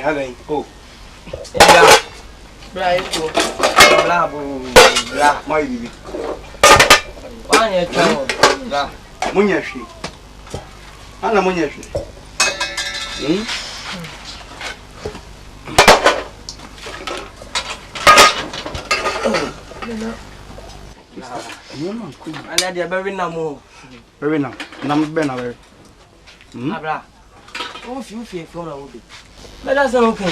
again. Oh. Bra, you bla bla. My baby. Why you tell bla? Munyashi. Ana munyashi. And I did very no Very now. Nam bena very. Abra. Oh, few from a wood. But that's okay.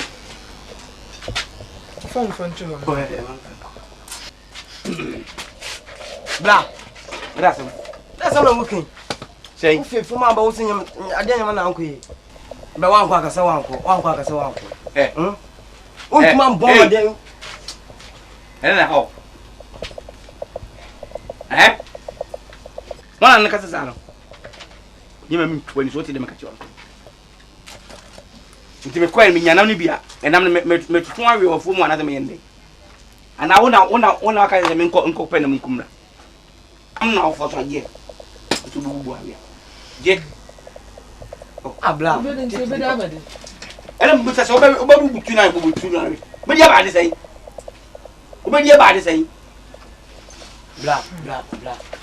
Phone to her. Go ahead. Bla. That's all I'm looking. Say, If you my boss in him, I didn't want uncle. But one quack as a uncle. eh. Oh, man, born them. And how? Eh? One Casano. You mean 20 what did they make a job? It require me Yanamibia, and I'm met 2 or 4 another man. And I want to kind of men call Uncle Penamcumra. I'm now for a year to do Yet, Abla. and I'm with us over tonight. But you're about to say, what you're about to say. Bla.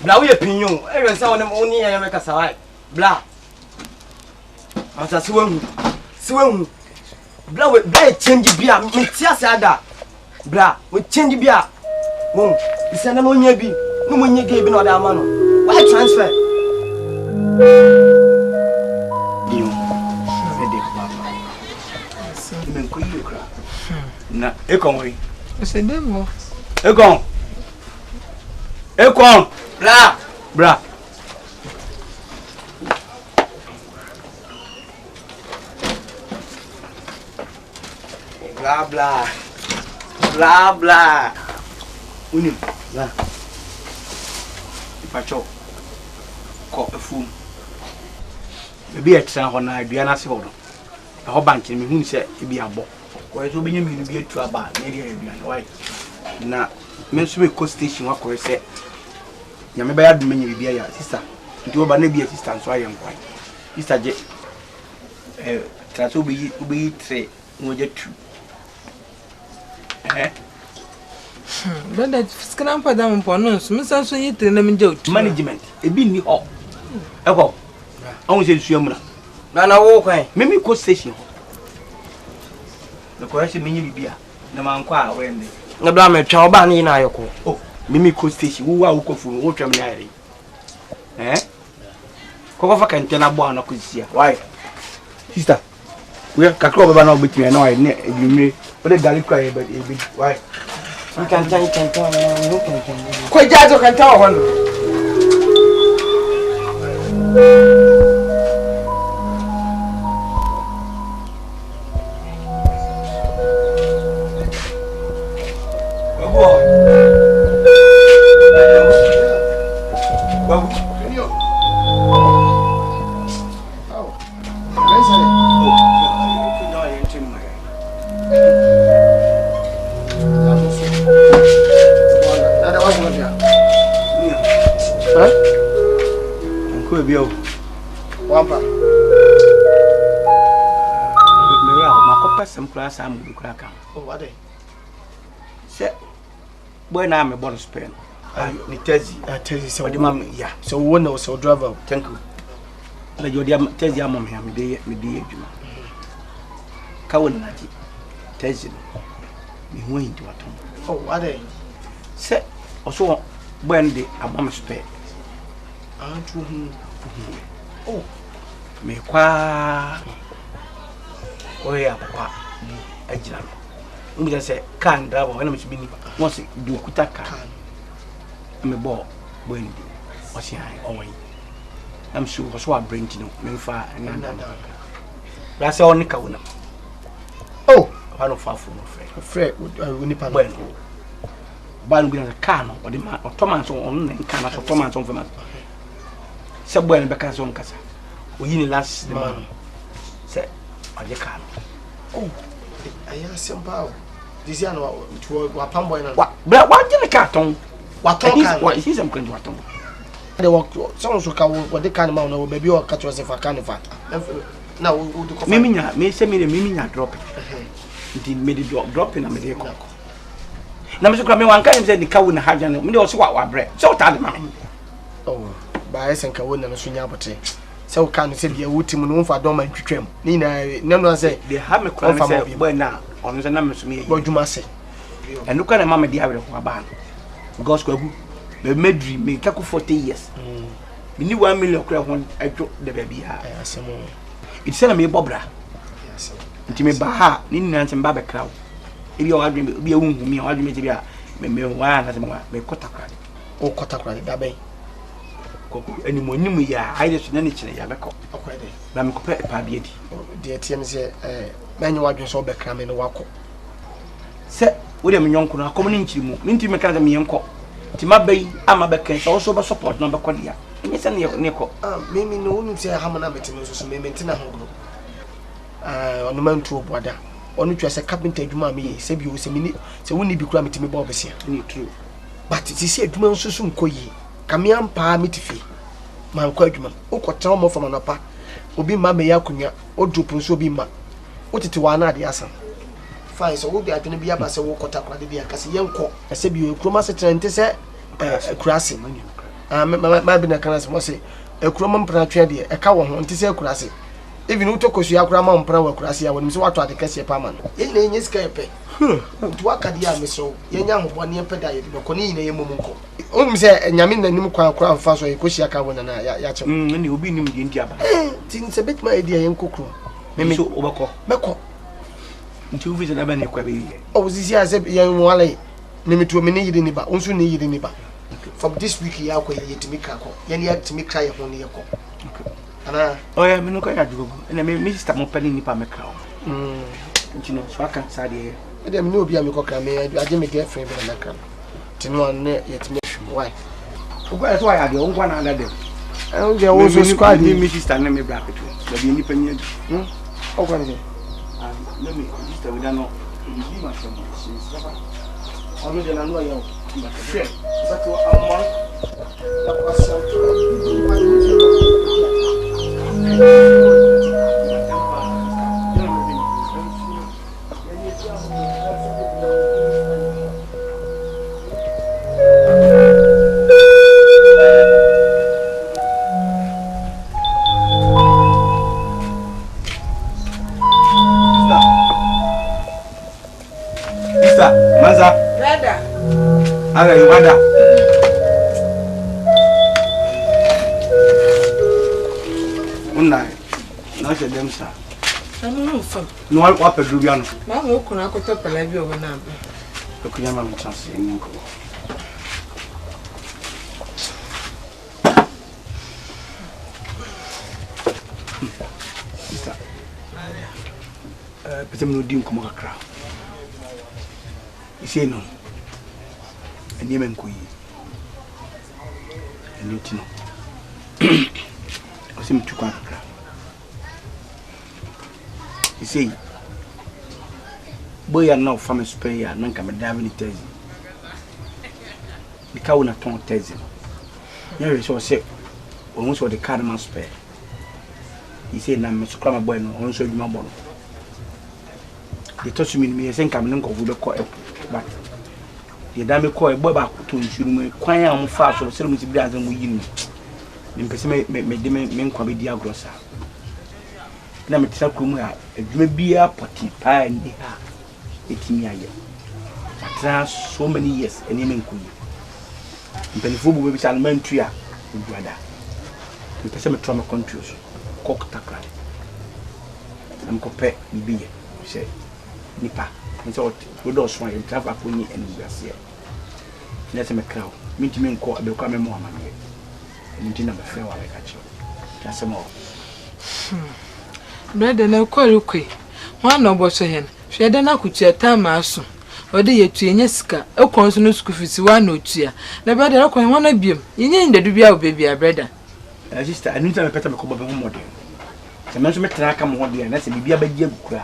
Bla, we opinion. Everyone saw them only and make us alive. Bla. As a swim. Bla, we change beer. Me tears ada. Bla, we change beer. Boom. You send them on your be. No one you gave another man. Why transfer? You men ko yi kra na ekonwe It's a demo. ekon bra bla unim la ipacho ko afum ebi etra ho na aduana se ho no ho bank ni hu se ebi abo ko so bi nyemi bi etu aba na eri aduana why na me so be co station wa ko se nyame ba ya dum nyi bi ya sister nti oba na bi sister so ayen kwai sister je traso bi 3 no je 2 But that scram for them for no, Miss Anson, you tell them in joke. management ebi ni ho eko awon se suamura Na wo kwan. me co station ho the correction me nyi bia na man kwa a wende Na bla me twa oba ni na ayoko. oh me co station wo wa wo kofu wo twam na yare koko fa kan tena bo ana kozia why sister we kakro baba na obetimi na why ne edwumre o de gari kwa e be why You can tell. Quite jazz can tell one. Oh, what day? Say, boy, now I'm a bonus pen. I tell you so. Yeah, so one or so driver. Thank you. Like your dear tells your mom here, me dear. Cowan, tells you, me went to a tomb. Oh, what day? Say, also, when the a bonus pen. Oh, me qua. Oh, yeah, papa. Ejira no we just say can driver when me be ni once do kuta can me boy ndi o si an onwe am sure so a brain no me fa na la say on ka wona oh one of afu no frɛ we ni pa no ba no bi na can no o de ma automan so on na can na automan so fema se boy no be ka so on kasa o yi ni last the man say o de can oh I am simple. This year, no, to a pamboy. What? But what did the carton? What he's a grand waton. They walk, someone should come what they can amount, or maybe or catch us if I can. na wo do ko mimi nya me se mimi nya drop nti me di drop na me de ko na me so kra me wan kan se ni kawo na haja no me de o so wa bre so ta de ma oh ba esen kawo na so nya abote se wo kan se bia wutim no mfa do ma twetwam ni na no say they have me kra se boy na on se na me so me bo djuma se enu kan na mama di abre ko ba because ko agu me medri me kako 40 years ni 1 million kra ho adwo de ba bi ha asemo it say na me bobra nti me ba ha ni nna nti mba be krawo ebi o adwe bi ehun mi o adwe me ti bi a me wa na se me kota kra o kota kra da ben koku animonyim ya aide so na ne kire ya beko okwede ba me kope pa bi edi de tiem se manye wadwe so be kra me no wako se wo de me nyonko na akom ne nkiri mu minti me kan de me yenko ti mabai ama be kan so so be support no be kodia enye se ne ko mimi no wonu se hamana beti no so me mentina ho gro onu mantu oboda onu twa se carpenter adwuma me se bi o se mini se woni bi kura metimi ba obesia ni true but ti se adwuma nso so nkoyi kamia mpa mitifi man kwa adwuma ukotra mo fama napa obi ma me yakunya odrupu nso obi ma otete wa na ade asan fine so wo bi adwene bi aba se wo kota kura de bi akase yenko se bi o kroma se trente se kurase ma bi na kana se mo se kroma mpra twa de e ka wo ho nte se kurase even utokosu ya kura ma mpra wa kurase ya woni se wato ade kase pa ma no ye na enye sika yepe tu akade ya meso ye nya hobone ye peda ye ko ni ne ye momunko onum se nyame nanim kwa kura mfa so ye ko hia ka wona na ya che ni obi nim de ndi aba tin se bet ma e dia ye nkokro meme so obako meko nti uvi se na ba ne kwa be ye o zizi aze ye nwale meme to me ne yiri ni ba onso ne yiri ni ba from this week ya ko ye timi ka ko ye ne ya timi ka ye ho ne ye ko ana oya me no ka ya dugo na me sister mo pani ni pa me ka nti no so aka sa de e me no obi a me ko kra me aje me girlfriend be na kra tinu ne ye timi why ogwa so ya de on kwa na ada de e je wo so squad ni me sister na me bracket da bi ni pani ogwa ne na me sister we da no bi ma so mo si saba onu de na no ya o share sato amon da kwasa Maza. Brother. Aga yumada. Unai. Na se dem sa. No fam. No wa pedru bia no. Ma mo kuna akoto pala bi o na ba. Okunya ma chance ni ko. Isa. Petem no dim ko makra. Ise no. Eni men ko yi. Eni tino. Osim tu kwa makra. Ise boy ya na fam spray ya nanka me davi ni tezi. Bika una ton tezi. Nyere so se o so de card man spray. Ise na me sukra ma boy no on so djuma bono. De to sumi mi ese nka me nko fu be ko but de da me ko e boy ba to nsuru mu kwan ya mo fa so se mu ti bi azan mu yinu. Me pese me de me nkwa be di agrosa. Na me tsa krumu ya adwuma bia poti pa ndi ha etimi aye atra so many years eni me nkuni mpenifo bu be sal mantu ya duada me pese me trauma control kok takra am ko pe bibiye se nipa nso wo do so ayi travel ko ni eni biase na se me krawo mintimi nko abekwa me mo amane eni na be fe wa be ka chi ya se mo Brother na kwalukwe. Wan no boso hen. Hwede na kutua tama aso. Ode yetu enye sika. Ekon so no school fees wan no tua. Na brother na kwan wan abiem. Yenye ndedu bia obebia brother. Sister, anu ta me peta me ko bobe ho model. Se me so me tra ka mo ho de na se bibia ba gi agukura.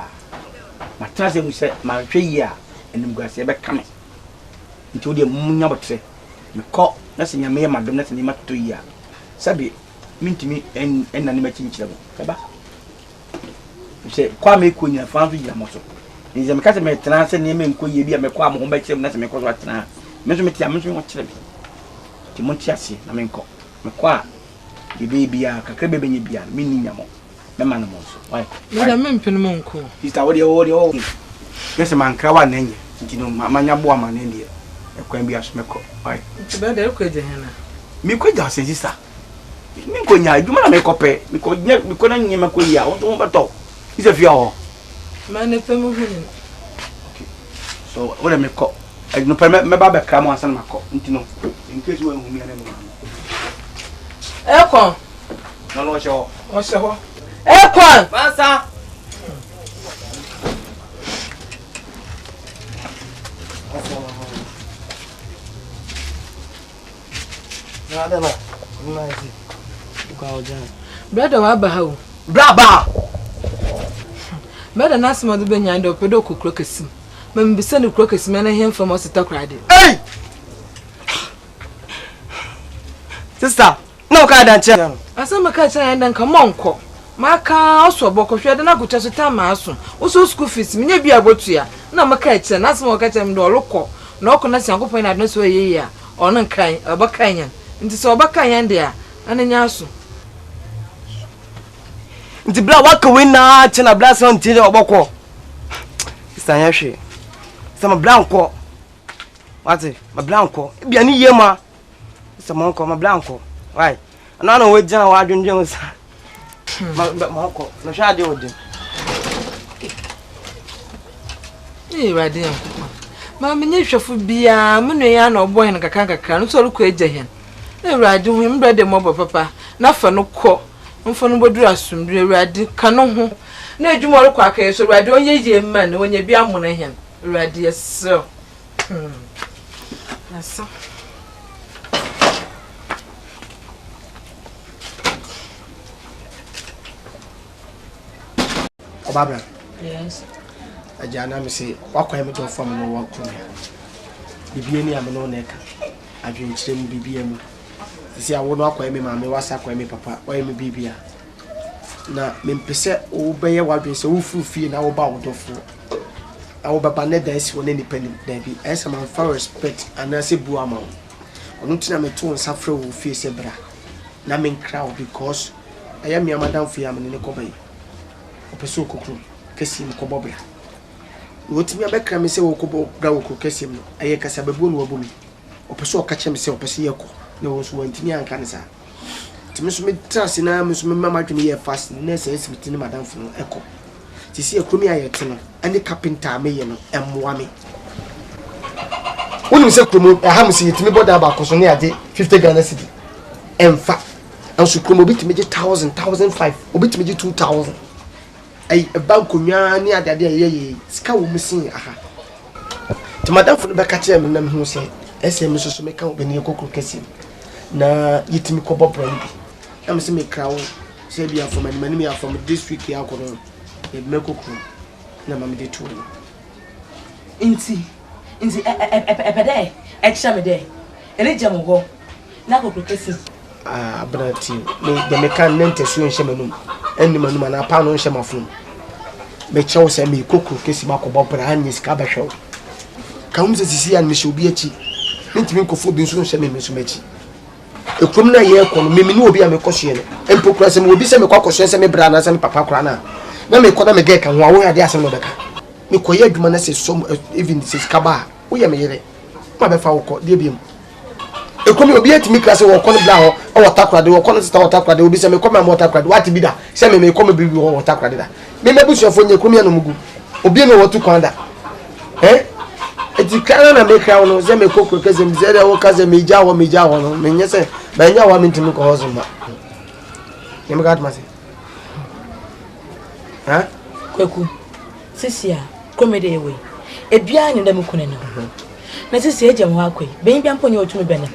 Ma tra se mu se ma hwe yi a enim guase be ka me. Nti ode munya botre. Me ko na se nyame ye madom na se ni mato yi a. Sabi mintimi en na ni ma chinchira bo. Kaba. Say, Kwame Kunya, Fancy Yamoso. Is a Macassa Metran, and name and Kuya be a Mequam, home by Chim, not a Mequatna. Measurement Yamusu, what Chile. Timontiasi, Namenco, Mequa, the baby, a Cacabe Bia, meaning Yamo, Memanamos. Why? Let a man Monco. Is that what you're old? Yes, a man, Krawan, you know, Mamma Boaman, India. A Quambia Smeko. Why? It's about the okay, Hannah. Me quit our sister. Minkonya, you want to make a pay because we couldn't name a queer out of all. It's a few. Man, if I'm moving. So, what I make up. I don't permit my barber come on some in case you won't mean anyone. Elcon. No, no, sure. What's the hole? Elcon! Master. Brother, Wabaho. Braba. Brother Nassimo the Benyan or Pedoco Crocus. When we send the crocus man him from us to cried. Hey! Sister, no kind of chair. I saw my catcher and then come on, call. My car also book of shred and I could just a time also. Also, school fees, me be about to ya. No, my catcher, and that's more catcher and local. No connection, go find out no way ya. Or non kind, a bacanyan. Into so bacanyan there, and in Yasu. The blood walk away now, China blast on Tina or Boko. Stanyashi. Some blanco. What's it? My blanco. Be any yema. Some uncle, my blanco. Why? And I know what John Wadden Jones. My uncle, no shadow with him. Eh, right there. Mammy, you should be a Munayan or boy in a caca can so look at him. Eh, right, do him bread the mob of papa. Not for no court. Unfun dress from the red canon. No, you more quacker, so I don't ye man when you be a money him. Red, yes, sir. Yes, sir. Barbara. Yes. A jana me say, what can I do for me? No one come here. Bibiani, I'm no neck. I drink trim BBM. See, I would not call me, mammy, was I call me papa, or me BBA. Na mempese obeye wadwe se ofufie na oba wodofo awo baba ne dance won independent da bi esa man for respect and say bu ama onu tina me to nsafre wo fie se bra na men crowd because aya me madam fie am ne ko bayi opeso kokru kesim ko bobra wotimi abekra me se wo ko bobra wo ko kesim no aye kasa babu no wabu mi opeso ka chem se opeso ye ko na wo so wantimi anka ne sa timi so me trust na me so me mama dwene ye fast na se esibiti ne madam fo no eko tisi ekromi ayete no ane carpenter me ye no emmoa me wonu se kromo aham se yetimi boda ba koso ne ade 50 Ghana cedi emfa anso kromo bitimi je 1000 obitimi je 2000 ay banko nwa ne ade ye sika wo musin aha ti madam fo no be ka che me na me hu se SM so me ka obeni kokro kesi na yetimi ko bobra bi am se me krawo se bia from mani me from district ya ko no e me kokro na mama de tu inti epede extra me de eleja mo go na kokro kesi abrati me de me kan nente su nhye manum enni manum na pa no nhye mafum me chew se me kokro kesi makobo bra anyi ska behwew ka hum se sisi an me hye obi achi ntimi nkofo bi nso nhye me so machi ekrum na ye ko no me ni obi a me kohye no empokura se me obi se me kwakohye se me bra na se me papa kura na me koda me ge ka ho awo ade asem no beka me koye adwuma na se so even se skaba wo ye me yere ma be fa wo ko de biem ekrum obi atimi klase wo ko no bla ho o watakura de wo ko no sta watakura de obi se me ko ma watakura de wati bi da se me ko me bi wo watakura de da me mebusuafo nye ekrum ya no mugu obi no wotu kwanda eti kana na me krawo no ze me kokro keze mi ze de wo kaze mi jawo no me nyese ba nya wa mi ntimi ko hozo ma ne me gad ma se kwaku sisia komede ewe ebia ni ndam kune no na sisia ejem ho akwai ben bia mponye otumi bene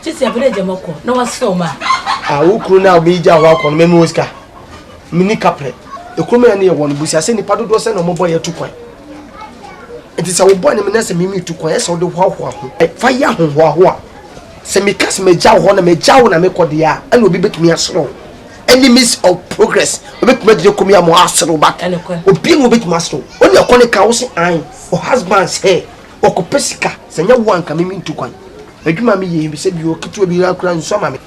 sisia bele ejem ko na waso ma ukru na obi jawo akọ no me mi oska mini kapre ekuru ya ne ye won busia se ni padodo se no mo boy atukwan enti se wo boy ne me na se mimi tukwan se wo de hoahoa ho fa ya hoahoa se mi kas me jawo ho na me jawo na me kode ya ana obi betumi asoro enemies of progress obetuma de komi am asro back obi ngo betuma asro oni akone ka wo se an o husband's hair okopesika senya wo anka mimi ntukwan adwuma me ye bi se bi o kitu obi akura nso ma me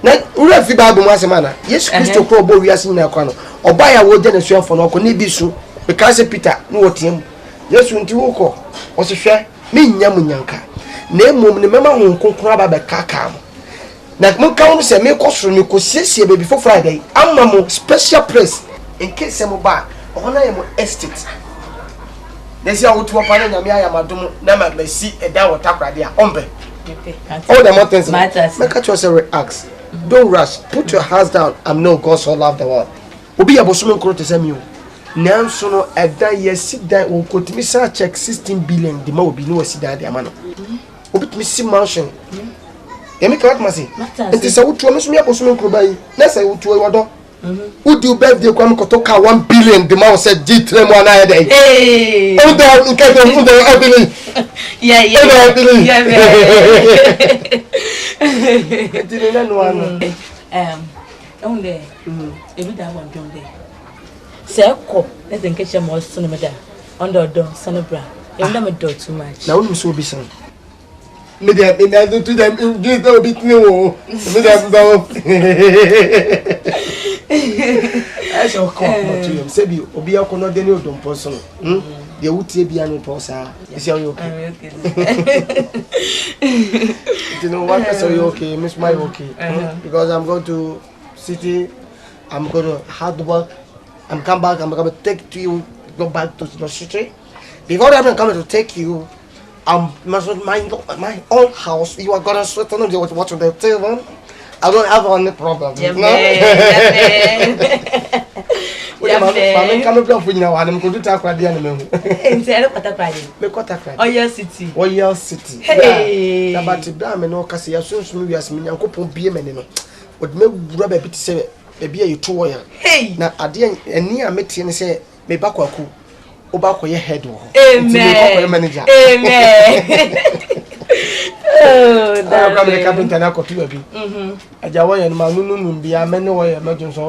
na ura fi bible mu asema na Yesu Kristo ko obo wiase nyina kwa no oba ya wo je na suafo no ko ne bi su because Peter no wotem Yesu nti wo ko o se hwe me nyam nyanka na emom ne mema ho konkon aba be kaka mo na mo ka wo se me ko soro me ko siesie be before Friday amma mo special praise in case mo ba ona ye mo estate na si awotu opa na nyame ayamadom na ma si eda wotakrade a ombe all the mountains make a choice relax don't rush put your hands down and know God so love the world obi ya bosume nkoro te sami o nanso no eda ye sida o kotimi sa check 16 billion di ma obi no wasida de ama no obi timi si mansion emi ka what masi enti sa wotu o meso me bosume nkoro bai na sa wotu o wodo udi u birthday kwa mko toka 1 billion the man said G3 mo na yede eh odo nke to odo ebili yeah dile na no ano onde ebi da wan donde se ko na denke che mo so no me da ondo do sanobra e nda me do too much na wonu so obi san me dey do to them give them bit me wo me dey do I shall come to you. Say be obi akono de ni odompo so. De wutie bia no po sa. Is you okay? You know what? So you okay? Miss my okay? Because I'm going to city. I'm going to hard work. I'm come back. I'm going to take to you. Go back to the city. Before I'm coming to take you, my own house. You are gonna sit on the watch on the table. I don't have any problem. Yeah, no? Yeah, I'm going to now. I'm going to talk about the animal. Oh, yes, city. Oh, yes, city. Hey, about the dam and all Cassia, so maybe as me, Uncle Pompey, and would make rubber bit say, maybe you 2 years. Hey, now I didn't, and near met and say, may back or cool. About your head. Amen. Amen. Oh, I'm coming to carpenter now. I just want to know be a man or emergency.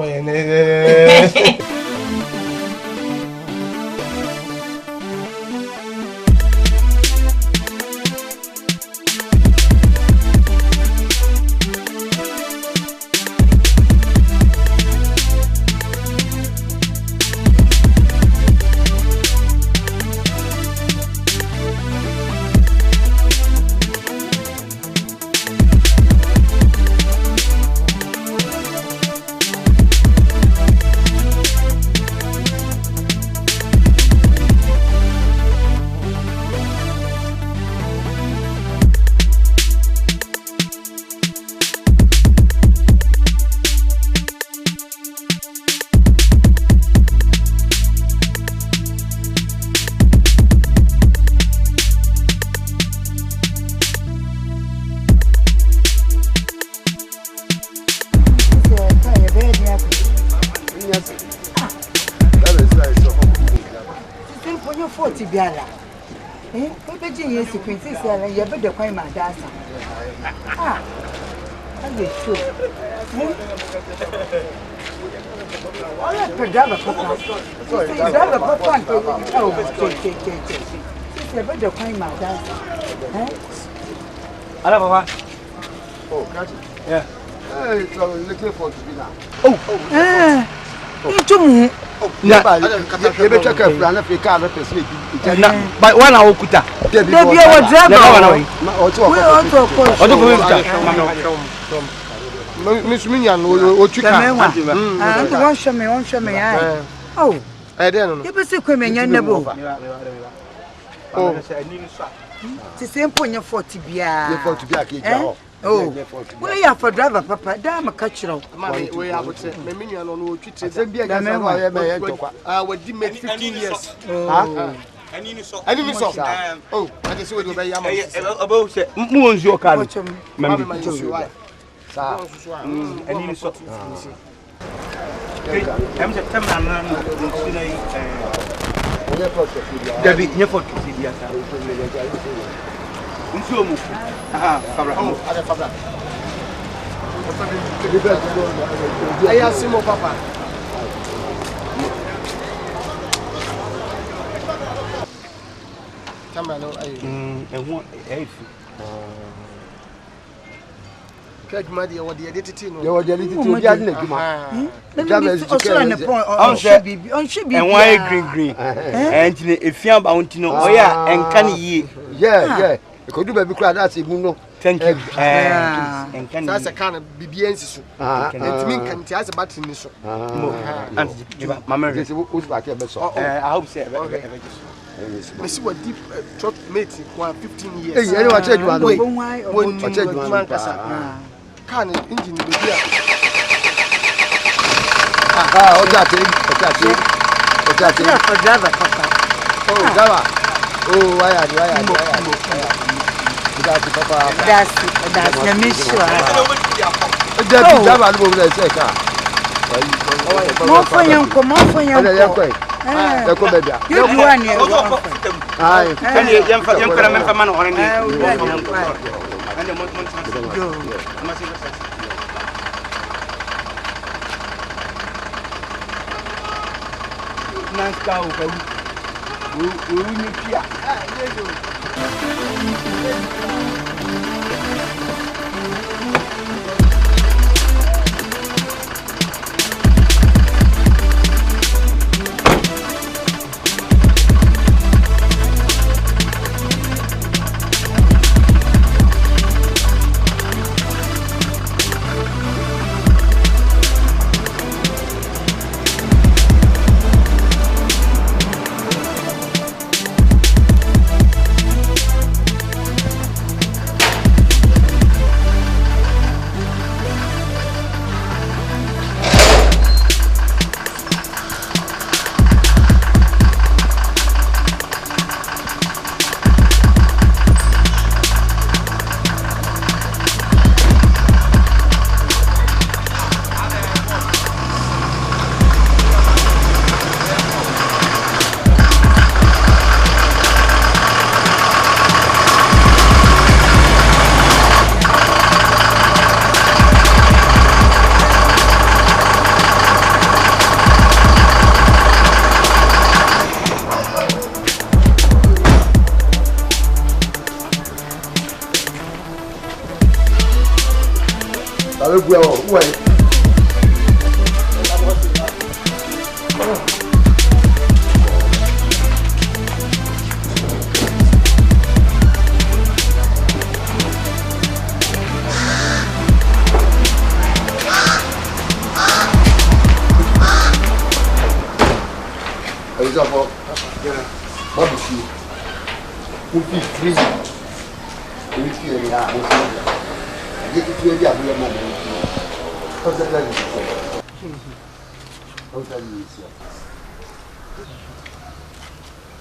Yes, princess, you better find my dad. Ah, I'm sure. All that for driver papa. Driver papa. Oh, you better find my dad. Hello, Papa. Oh, Kaji. Yeah. Hey, it's looking for to be now. Oh, into me. Yeah, you better check if I'm car represent. But one hour kuta. They be our driver. We also call. Odo ko kuta. Miss Minian o chika. One show me. Oh. I don't know. You be sick with me, nebo. Oh. It's simple, you're 40 beer. You're 40 beer. Oh, well, you have for driver, Papa. Damn, a catcher. Mammy, we have to say, Minian on which is a beer. I would make 15 years. I need so. Oh, I just would obey about moons your car. Mammy, Debbie, you for Fabra. Aya simo papa. Tama no ayi. Ehun efi. Kaduma de wo de titi no. Ye wo de titi obi ade na djuma. Jama o so na point on shebi Ehun ayi green. Enti efia ba wonti no oya enka ne yie. Yeah. Ekodu ba bi kura that imu no. Thank you. Enka ne. Sasa kana bibia nsiso. Enti min kan ti ase battery ni so. Anti mama This is what I saw. I hope so. Messi was deep truck mate for 15 years. Hey, anyone check you one? When check you one kasa. Can engine be here. Okay. for driver papa. Oh, Java. Oh, why are you? That's the mission. Java no go say car. More for you. You come back. You do one year. Aye. Yem memfa man on ni. Nanka o ka wo ni pia.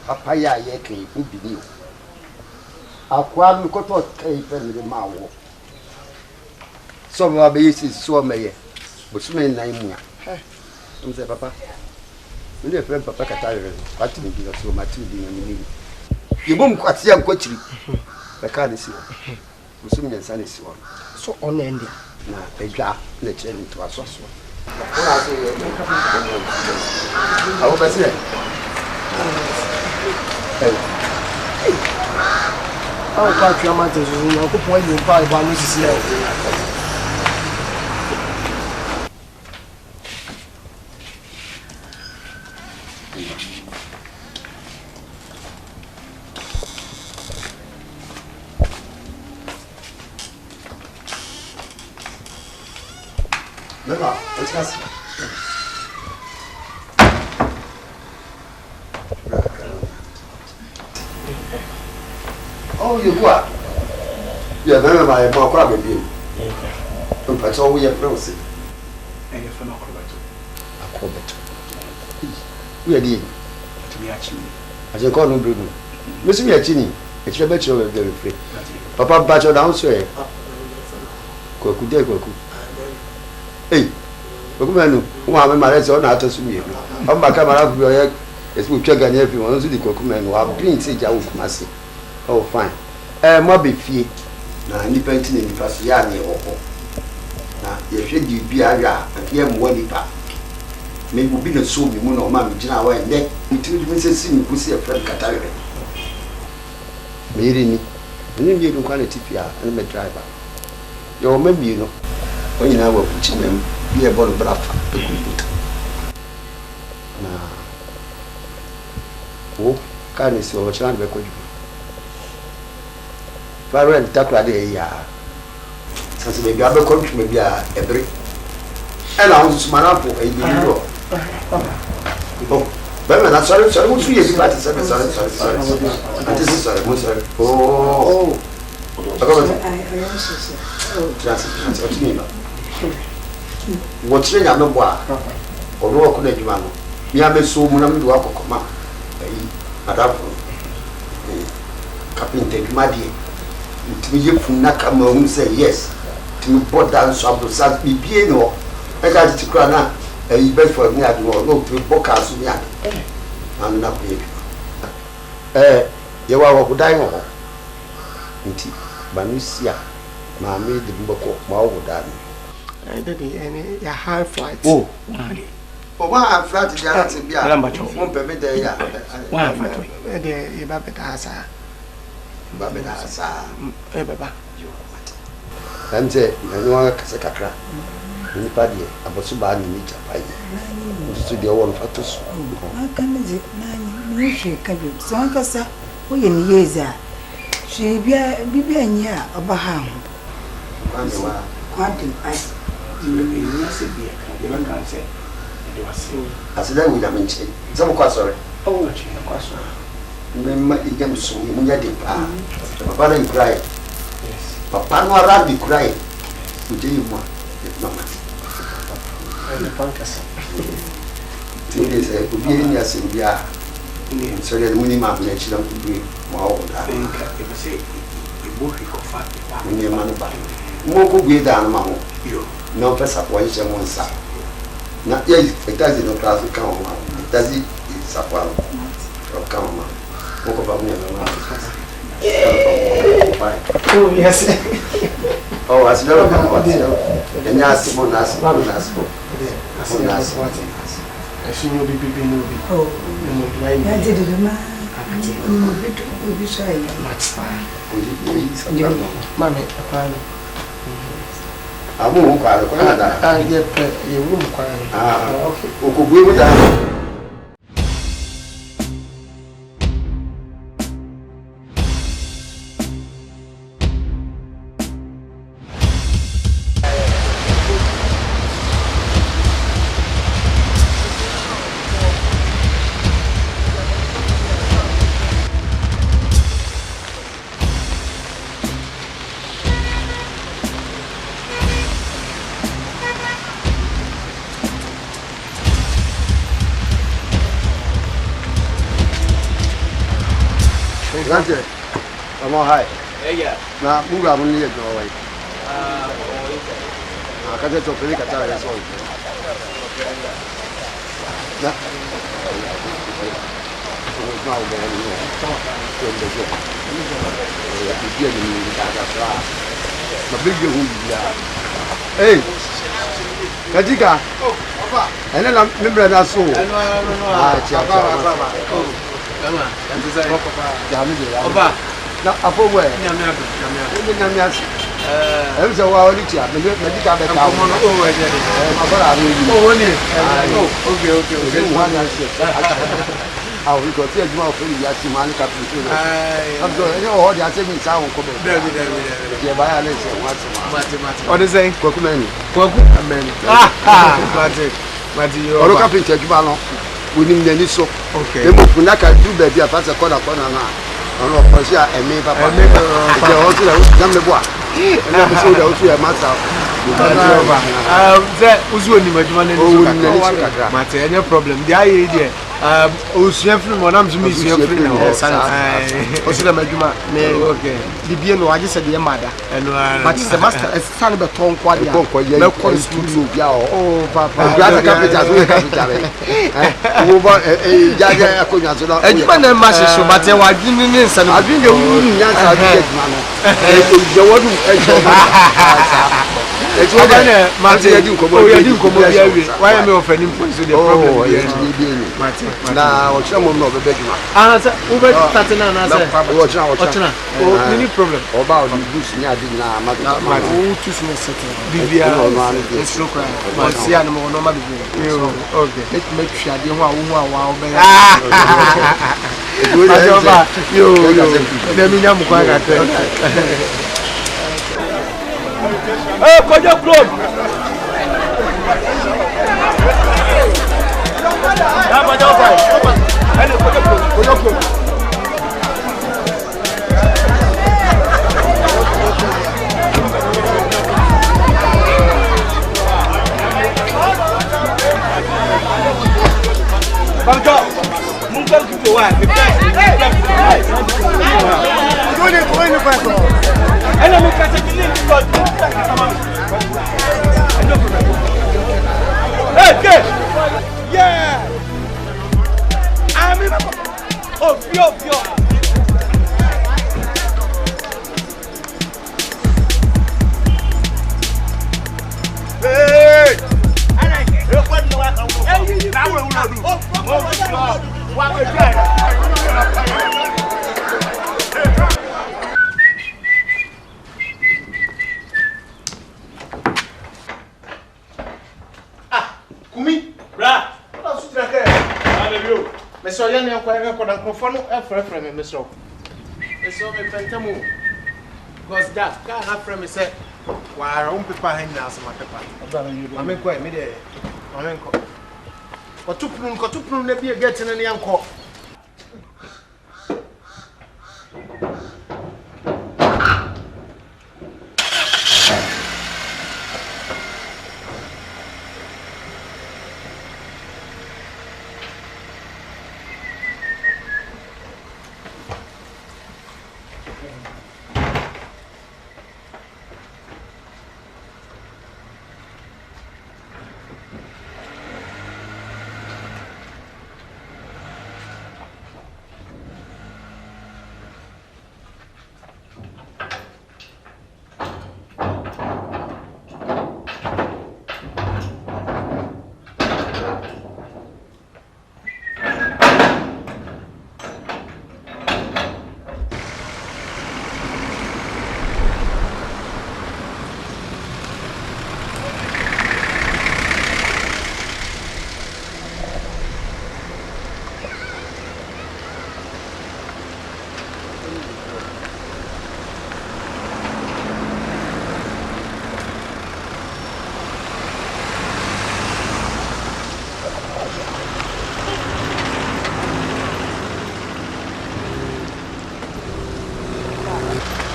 Apaya ye ke ubini o. Akwa mi ko to kai pe mi ma wo. So ba be yisi so meye. Bosume nan mu a. Say papa. We dey friend papa kata re. Pati mi bi so ma ti bi ni ni. Ye bom kwase an kwachiri. Be ka de si. Bosume nyansa ne si wo. So on end Na edwa na chele to aso so. Ona se ye. Awo ba se. Oh, quite your matters, you know, good point. You buy one, this is here. Never, let's go. Oh, you go. Yeah, never mind. More crab with you. But all we are frozen. And you're from Acrobat. We are deep. To be actually. As you call no Bruno. Miss me a chinny. It's your bet you're very free. Papa Batcher down, sir. Cook, hey, Cokumano, who are my legs on out of me. I'm my camera. It's with check and everyone to the Cocuman who have been sick. I will mercy. Oh, fine. Mobby fee. Now, independent in the first year. Now, ye hwe di bia ya ye mo nipa me bu bi na so mi mu na o ma me gina wa ende ntimi me se si mi kusi e friend katare me yiri ni ni ye kwa na tipia na me driver yo me bi no o nyina wa ku chi mem bi e bolo brafa e computer na o ka ni si o chana be ko ju Parent takra de ya. Sanse be bia be ko ntwe bia ebre. E la on sumana po e bi ro. Bon. Ben na sorry mo su ye bi party sorry. Ati sorry mo sorry. Oh. Akaba. Just oti ni. Wo tire nya me bo a. O ro ko na djuma no. Mi ame so mu na me do akokoma. Ayi. Adafo. Kapinte djuma die. Timi funna kama hum say yes timi bodan so abosas bibie no e ka ti kura na e be for me adu no to boka so me adu an na ko ye wa wo dan ho nti banusia ma me de mboko ma wo dan Daddy, and your high flight. Oh, ma flight dia ti bia mo pe me de ya wa flight You Babeda sa baba. Ante anywa kase kakra. Ni padie abosu ba ni ni chapai. Ntu de won fatos. Aka nje nani ni hwe ka bi. So ankasa wo ye ni yeza. Hwe bibia nya obaha ho. Anwa Kwadi ai. Ni se bia ka de ban kan se. De wase. asida wi da menche. Zamo kwa sore. Oh, chi kwa so. Mema igam so mu nya de pa. Papa na cry. Yes. Papa no ara di cry. Uje mu. Mama. And the pancas. Tinde se obi ni asembia. Ni so le mu ni ma na chi dan ku bi ma o da. Think if say e bo ko fa. Ni ma no ba. Mo ko gbe da na ma ho. Yo. No pesa po yin se mo nsa. Na ye itazi no class kan o ma. Itazi sapwa. Kan o ma. Mo ko ba mu na ma. Oh, yes. Oh, as you know, and yes, Monas. I see you be no be. Oh, ya did it ma. You be shy. Mammy, I'm going to I get your room quiet. okay. Who could be with that? Gante, I'm all high. Yeah. Now, move out on the doorway. I can't get to pick a tire. Hey, Kajika. And then I'm remember that soul. Oba. Na apo we. Nyamia. Ni nyamia. Em se wa oli tia, me medical be ta. Mo no o we je. Ma bora ru yi. Oh ni. Okay. One and six. Ah, we go see Juma for you ati man ka pitu na. I'm so you know they are saying sa won ko be. There. Je ba ya le se wa se ma. Mati. What is saying? Ko ku meni. Amen. Mati yo. Oro ka pitu Juma no. We need the so. Okay. Dem ku na ka do be bia pass corner na. Ono ko si a emi papa. Je o ti la o jam le bo a. Na be so da o su e masa. Ze uzu oni maduma na ni so mate any problem dia ye dia osuya free mo na mzumi suya free na O se da maduma me okay bibie no age se de mada. eno But the master is stand be ton kwa dia. Ko ye Me ko studio bia o. Oh papa. Brother capital so capital. Wo ba jaja akonya so da. Ejuma na ma hyehyɛ mate wa dwini ne nsa no. Adwin de wu nya sa bi ejuma no. Je wodu ejo. It's what I Martin why am I offending for the problem? Now, what's your mom of the bedroom? Over Tatina, any problem about the bush near my old to Bibia, it's no crime. See, I'm no matter. Okay, let's make sure I didn't want wow. Yo, let me know. Hey, put your clothes. Yeah. I'm in. Oh, yo. Hey. Kumi, Bra. what else you drink? Mr. Yanni, I'm quite a confound friend, Mr. Mr. Pentamu. Because that can't have friend, say, why our own people hang now, some pepper. I mean, quite midday. I mean, what to prune, maybe a getting any uncle.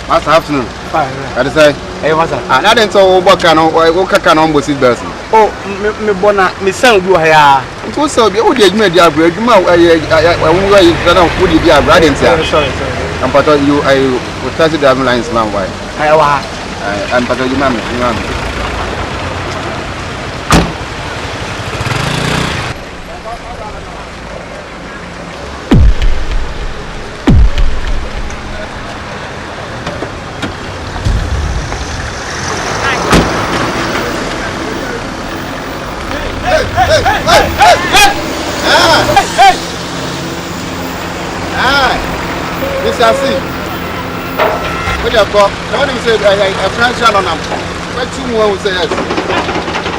Master, afternoon. Fine. What say? Hey, master. I didn't know what kind of seat belts. Oh, me bona, me son do here. It was so be all the made the bread. You know, I would be a brad in here. Sorry. I'm part of you. I will touch the lines now. Why? I'm part of you, ma'am. Mr. C. What do you call? I want to say a French on them. What you want to say?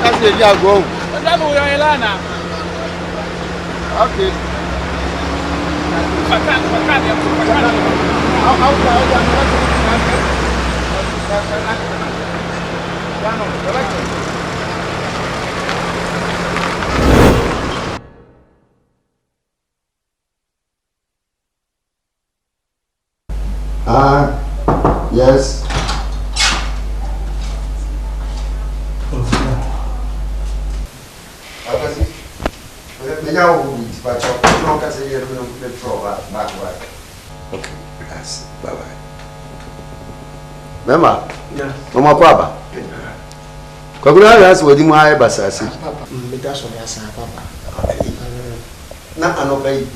That's the year ago. Okay. Yes. Okay, yes. Bye-bye. Remember? Yes. Mama Kwaba. Kwakuna yas wodi mu aye basasi. Me da so ya san papa. Na anopai.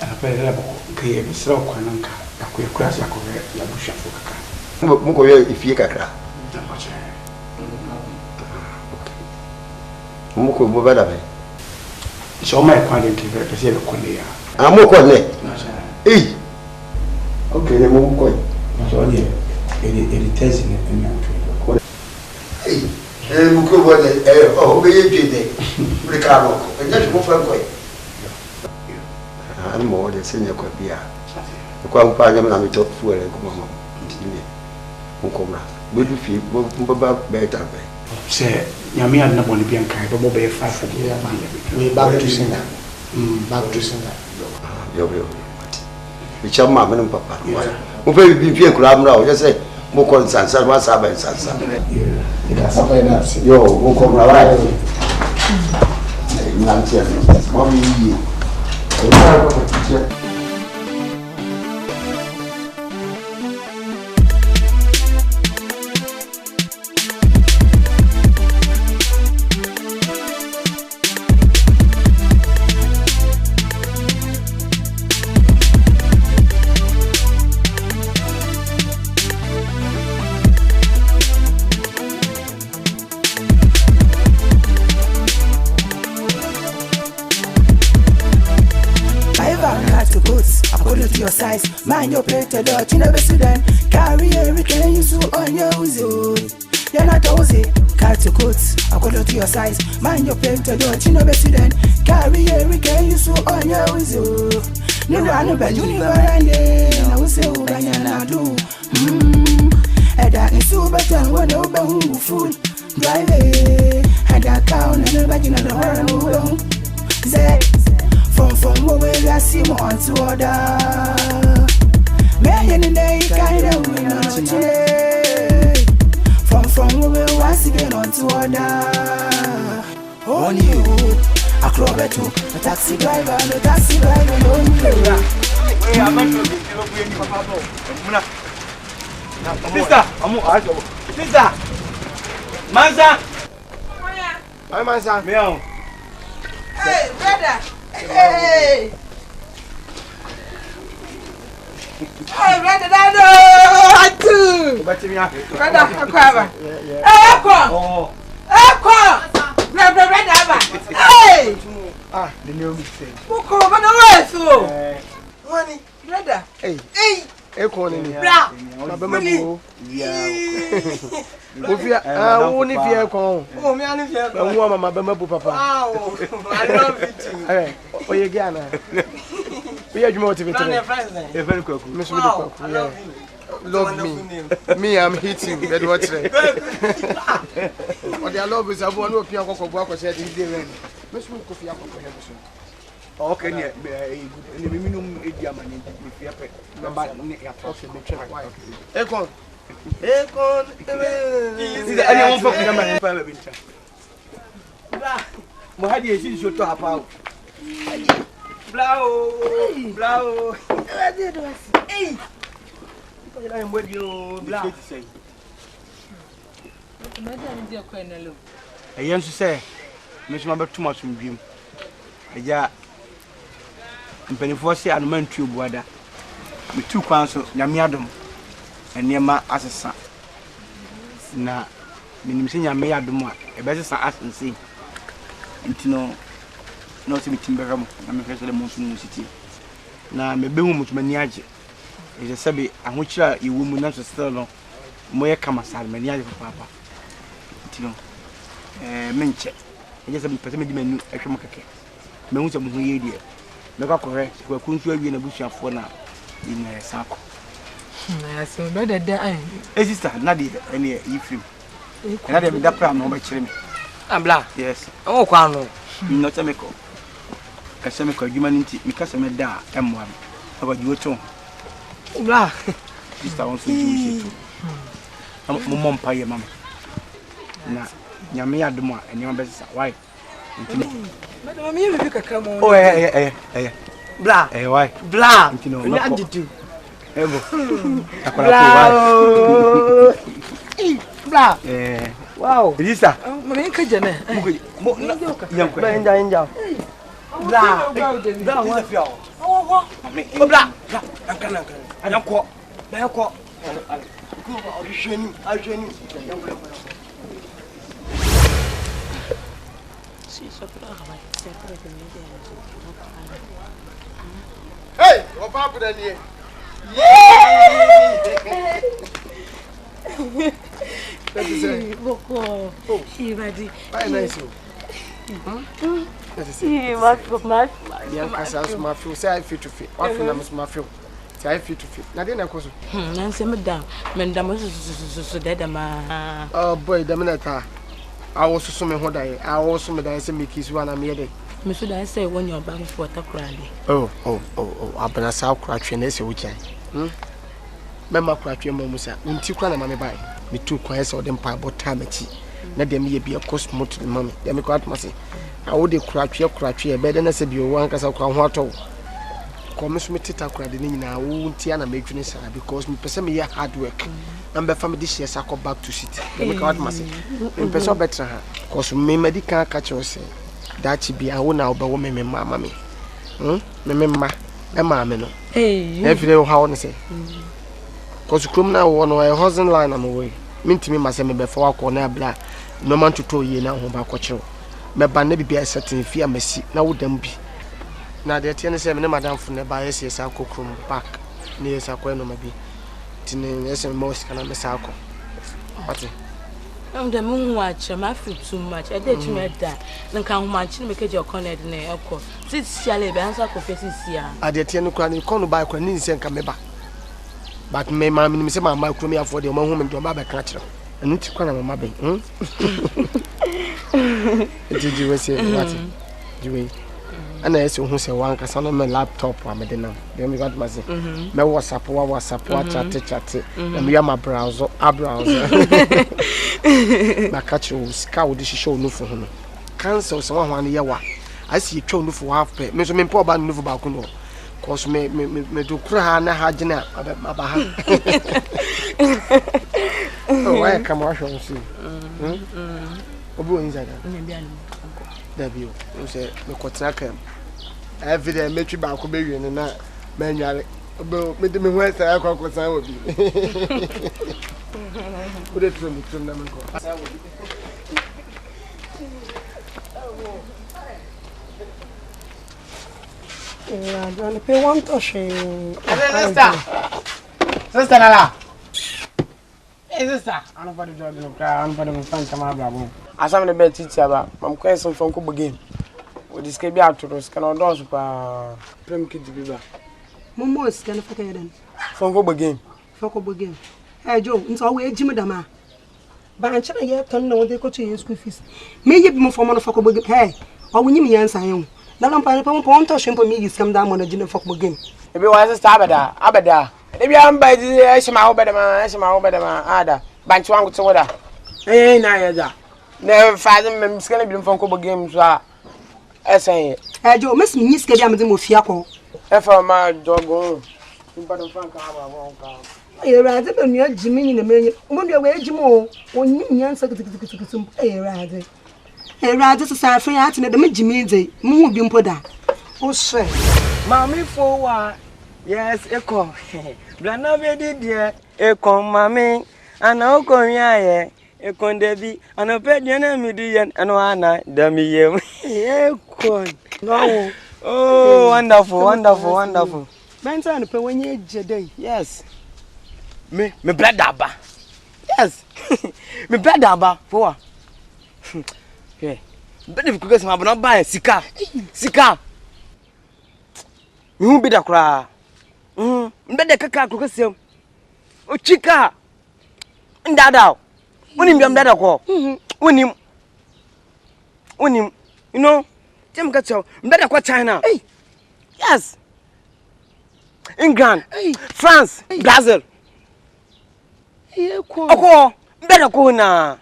Anopai la ke e misra kwananka. Akuyakura ya busha fuka. Muko ye ifie kakra. Muko mo bada be. So my quality be say be konya. Amo ko ne. Eh. Okay, ne mo ko. So yeah. Ele tese ne na. Eh, muko bo de o be ye de. Bre ka no ko. E je mo fa ko. Ani mo de se ne ko bia. Ko am pa nyam na mi to fu ele ko mama. Ntimi. Muko mra. Be du fi mo ba be ta be. Say nyame adna boni bi ankan be bo be fa fa de ya ba. We back to singer. Back to singer. Yo. Mi chama me no papa. Mo pe bi fi kura mra o je say mo ko nsansa ma sa ba nsansa. Ida sa ba na si. Yo, mo ko mra wa. Na ntia. Mo mi yi. O ta ko ti. Mind your plate to dot, you never see them. Carry everything you so on your own. You're not ozy, cut your coats, I go to your size. Mind your plate to dot, you never see them. Carry everything you so on your own. No run about you never ran in. I will say, oh, I do. And that is so better when over who food. Drive it, and that cow and nobody in the world. Say, from where we see more to order. Man, in the kind of winner today. From where we once again on to order. On you, a clover too, a taxi driver, on you. Sister, Mansa. Hi, Mansa. Meow. Hey, brother. Hey. Hey, brother, I do. Brother, Aquaba. Oh. Brother, hey. Ah, the new mistake. Who come on the way? Money, brother. Hey. Bra. Money. Ufia, woni fie kon. Oh, me ani fie kon. Nwa mama bema bu papa. Wow. I love it too. Eh, oye gana. We are motivated. Very cool. Miss me the love me. Me, I'm hitting. But what's it? Or their love is a one who can go for said he didn't. Miss me coffee up for him. Okay, the minimum Idiamani, if you have Ekon. anyone for the winter. Mohadi is your top out. Blow. Hey, I'm with you. Blow. I used to say, Miss Mabel too much from dream. Yeah. Mpenifo se anuman tube wada me tu kwan so nyame adom enema asesa na minim se nyame adom a ebesesa asense ntino no se bitimbe ram na me fese le monso mu city na me behu mutumani age e se be ahochira yewu mu na so still no moye kama sal mani age papa ntino menche e se be pese me di manu ehwem keke mehu se mu hu ye die Meka correct, we kunsu awie na busuafo na in sako. Na so brother da an. Sister, na de ene ifim. Na de me da pra no ba kire me. Ambla. Yes. O kwa no. No temeko. Ka se me ko adwuma nti, me ka se me da emwa me. Aba jiwo to. Ambla. Sister won so jiwo to. Mo mom pa ye mama. Na nyame adom a ene ma besa why? Madam, you look at come on. Oh, Blah. Why? Blah. You know, what did you? Blah. Wow. Sister. Mami kajana. Inja. Blah. Blah. Oh, blah. Anko. Anko. Hey, what happened here? That is it. Boko. Ibadi. Why nice you? That is it. Yeah, I feel say I feel to fit. What feel I feel? Say I feel to fit. Na dey na koso. Nanse madam. Mendam so deda ma. Oh boy, the minute I was so me hodai. I also me that say me kiss one am here. Me so that say when your bank for takrali. Oh, abana sa kura twe na say wuchai. Mema kura twe mo musa. Nti kura na mame bai. Me tu kwa say odem pa bota machi. Na dem ye bia cosmo to the mommy. Dem ko atma say. I wo de kura twe e be de na say bi o wan kasa kwa ho ato. Come so me tita kura de nyina wo nti ana me twene sa because me pese me ye hard work. I'm family this year I back to city. Let me count myself. In person better because me medical catch us that be I won out by woman mamma me. Me ma e ma me no. Every day how say. Because come now one way husband line am away. Minti me myself me before I na bla no man to to ye na ho ba kwachiro. Me ba na bibia certain fear mesi na wo dam bi. Na de tie ne say me madam fu ne ba yes yes akokrom back. Ne yes akwa no ma bi. Tine yes most kana mesako. What? The moon watch, I feel too much. I did me that. Then come much make your corner in the airport. Sit shall be answer confesses here. I did tell you can come by Quenin Sen Cameba. But may mammy say my micro for the home and do my catcher. And need to call my mother. Did you say what? You and I said, who say one can on my laptop or Medina. Then we got my say, my WhatsApp, chat, and we are my browser, My catcher will scout this show no for him. Cancel someone 1 year. I see you no for half pay. Miss me poor bad no for balcony. Cause me do cry na hajina about oh, I come wash on see. Obu inside. There be you say me kwataka. Every day me twi ba ko be wi na manyare. Obo me de me ho asa akwa kwasan obi. Put it from na me ko. Yeah, don't pay one to she. Sister Nala. Hey sister, I don't want to do no cry, I don't want to find some ababo. As I'm the bed teacher ba, mam question from ko begin. We discuss bi atoro, can on dance pa prem kid bi ba. Momo is gonna fuck then. From ko begin. Fuck up again. Hey Joe, nso we ejim dama. Ba ancha na ye ton na wode ko to school fees. Me ye bi mo for man fuck up again. Hey, o wunyi me yansa yen. Na lampa pa mo ponto shempo mi yi scam da mo na jina fuck up again. E bi wa sister abada. E bi am ba di e shima wo bedama ada. Banchi wangu to woda. Eh na ye da. Na faze me skana bi from ko begin so a esen. Hey Joe, miss me yi ska bi am de mo fia ko. E fa ma dogo. Impadon franka aba wonka. Erade be nua jimi ni na menye. Mo nua we ejimo o. Onni nyansa kitikitikitim. Erade. Erade so sa afre ati na de me jimi dze. Mo hu bi mpoda. O hwe. Mami fo wa. Yes, eko. Blana be di die. Eko mami. Ana okonwa ye. Eko ndebi. Ana pe die na mi di yen. Ano ana dami yem. Eko. No. Oh, wonderful. Benta no pe wenye jede. Yes. Me brother ba. Yes. Me brother ba for what? Okay. But if you go to buy sika. Me hu be da kra. Me da kaka kokosem. O chika. Ndada. Wonim biam dada ko. Wonim. You know, Tim got you. Ndada ko China. Hey. Yes. England, France, Brazil. Oko, better ko na.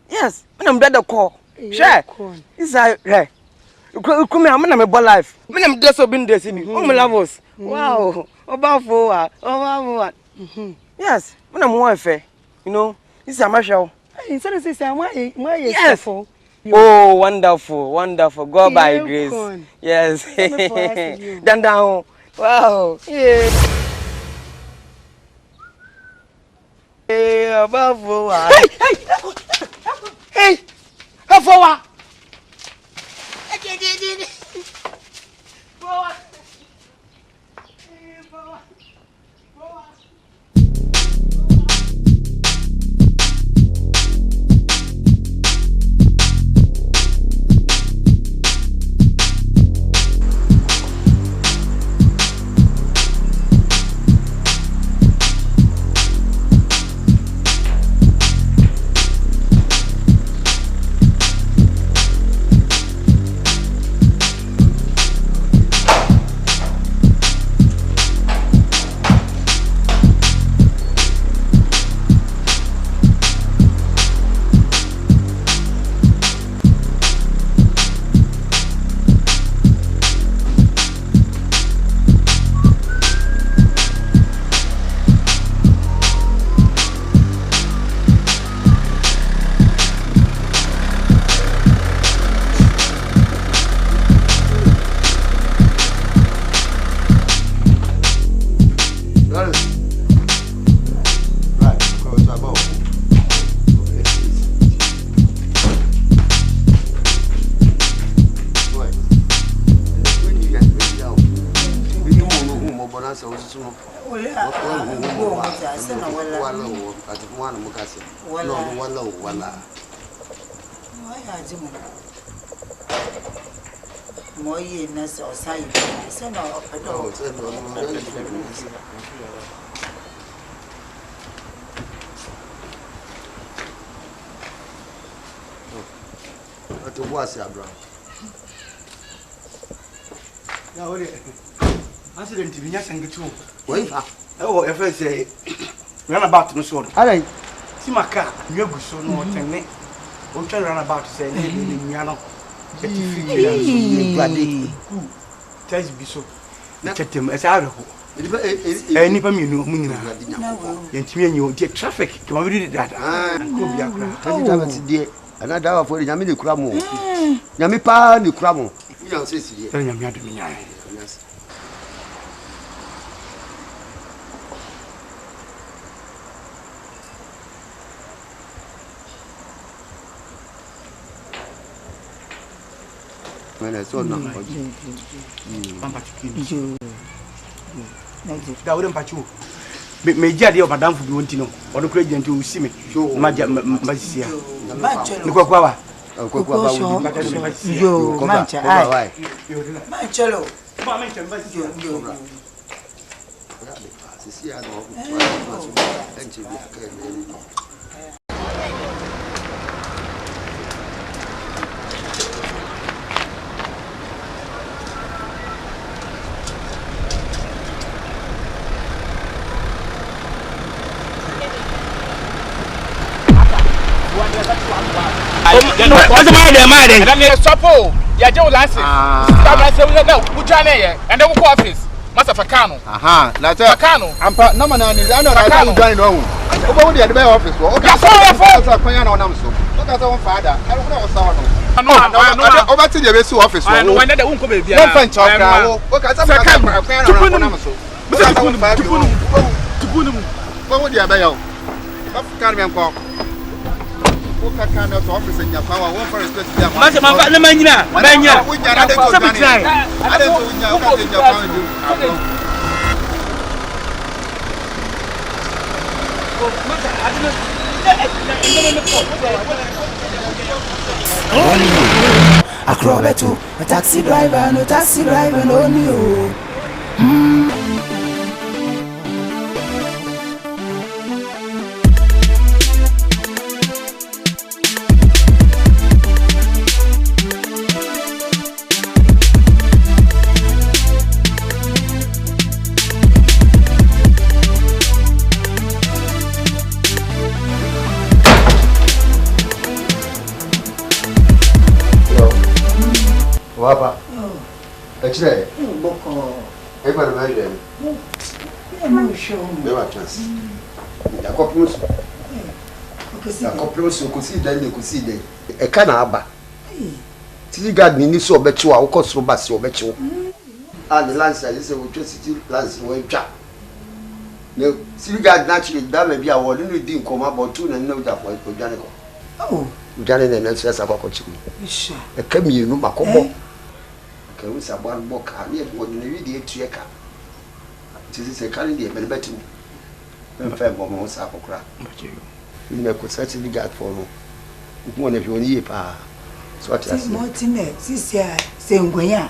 Yes, I'm better ko. Sure. Is I hey. Come here, I'm ball life. I'm just so been there see me. Oh my lovers. Wow. Oba. Yes, I'm more fair. You know, this is a marshal. Hey, so this is yes. Oh, wonderful. God by grace. Yes. Down. Wow. Yeah. Hey, above. Hey. Hafowa. answer was so. Wala. At one Mukasi. Wala. Moye na so sai se na opedo to was abra ya ore accident bi nya sangetu wai fa oh e fe say run about no so alai si maka nyagu so no tenne o twa run about say ne nya no eti fi test bi so na tetem e say areho nipa mienu mu nyina yentimi enyo die traffic to ma bi dada ko bi akra tadi ta beti die ana dawa for nyame ne kura mo nyame pa ne kura mo nya so si die tani nyame adu nya mena so na pamba chukini da wure mpachu me jade o madam fu bi wonti no odo kura gente o si me maja mbasisia ni kwa wa yo mancha ai manchelo ba mancha mbasisia yo sisi ya no enchi bi ka what's the matter? And then support ya je license. Tabla se we na utwa na ye and then go office. Master Fakano. Aha, na te Fakano. Ampa na mana ni ana na ka join no. Obo wo de be office wo. Ya so ya fo. Sa kwanya na onam so. O ka sa won father. E wo na wo sa no. O ba ti de be si office wo. No wonder de unko be bia. Won fan cha okra wo. O ka sa ba kwanya na onam so. Tupunu. Wo wo de be ya o. Ba Fakano me nko. Oka kana to office nya power one for respect dia ma na manyina manya sabi try ade to nya o ka nya power do Acrobato, a taxi driver, no taxi driver, no new. Wapa. Extra. boko Eba na meje. no show Me wa chance. Ya koplumus. Ya koplumus ko si dan ko si dan. E ka na aba. Ti gad ni so obechi wa wo so ba si obechi wo. Ah the lance I say we just city lance we twa. Ne si gad naturally da me bia wo no di nkoma but tu na na uja for odwane ko. oh Udwane na na so esa kwa kochi. isha E ka mienu makobo. Ka wo sa ban boka ne wo ni wi etu ka. Ti se kan di e be betu. Mfa bo mo sa akokra. Ni ko search the gad for no. Mo na fi oni ye pa. So ati si motime sisia sengwenya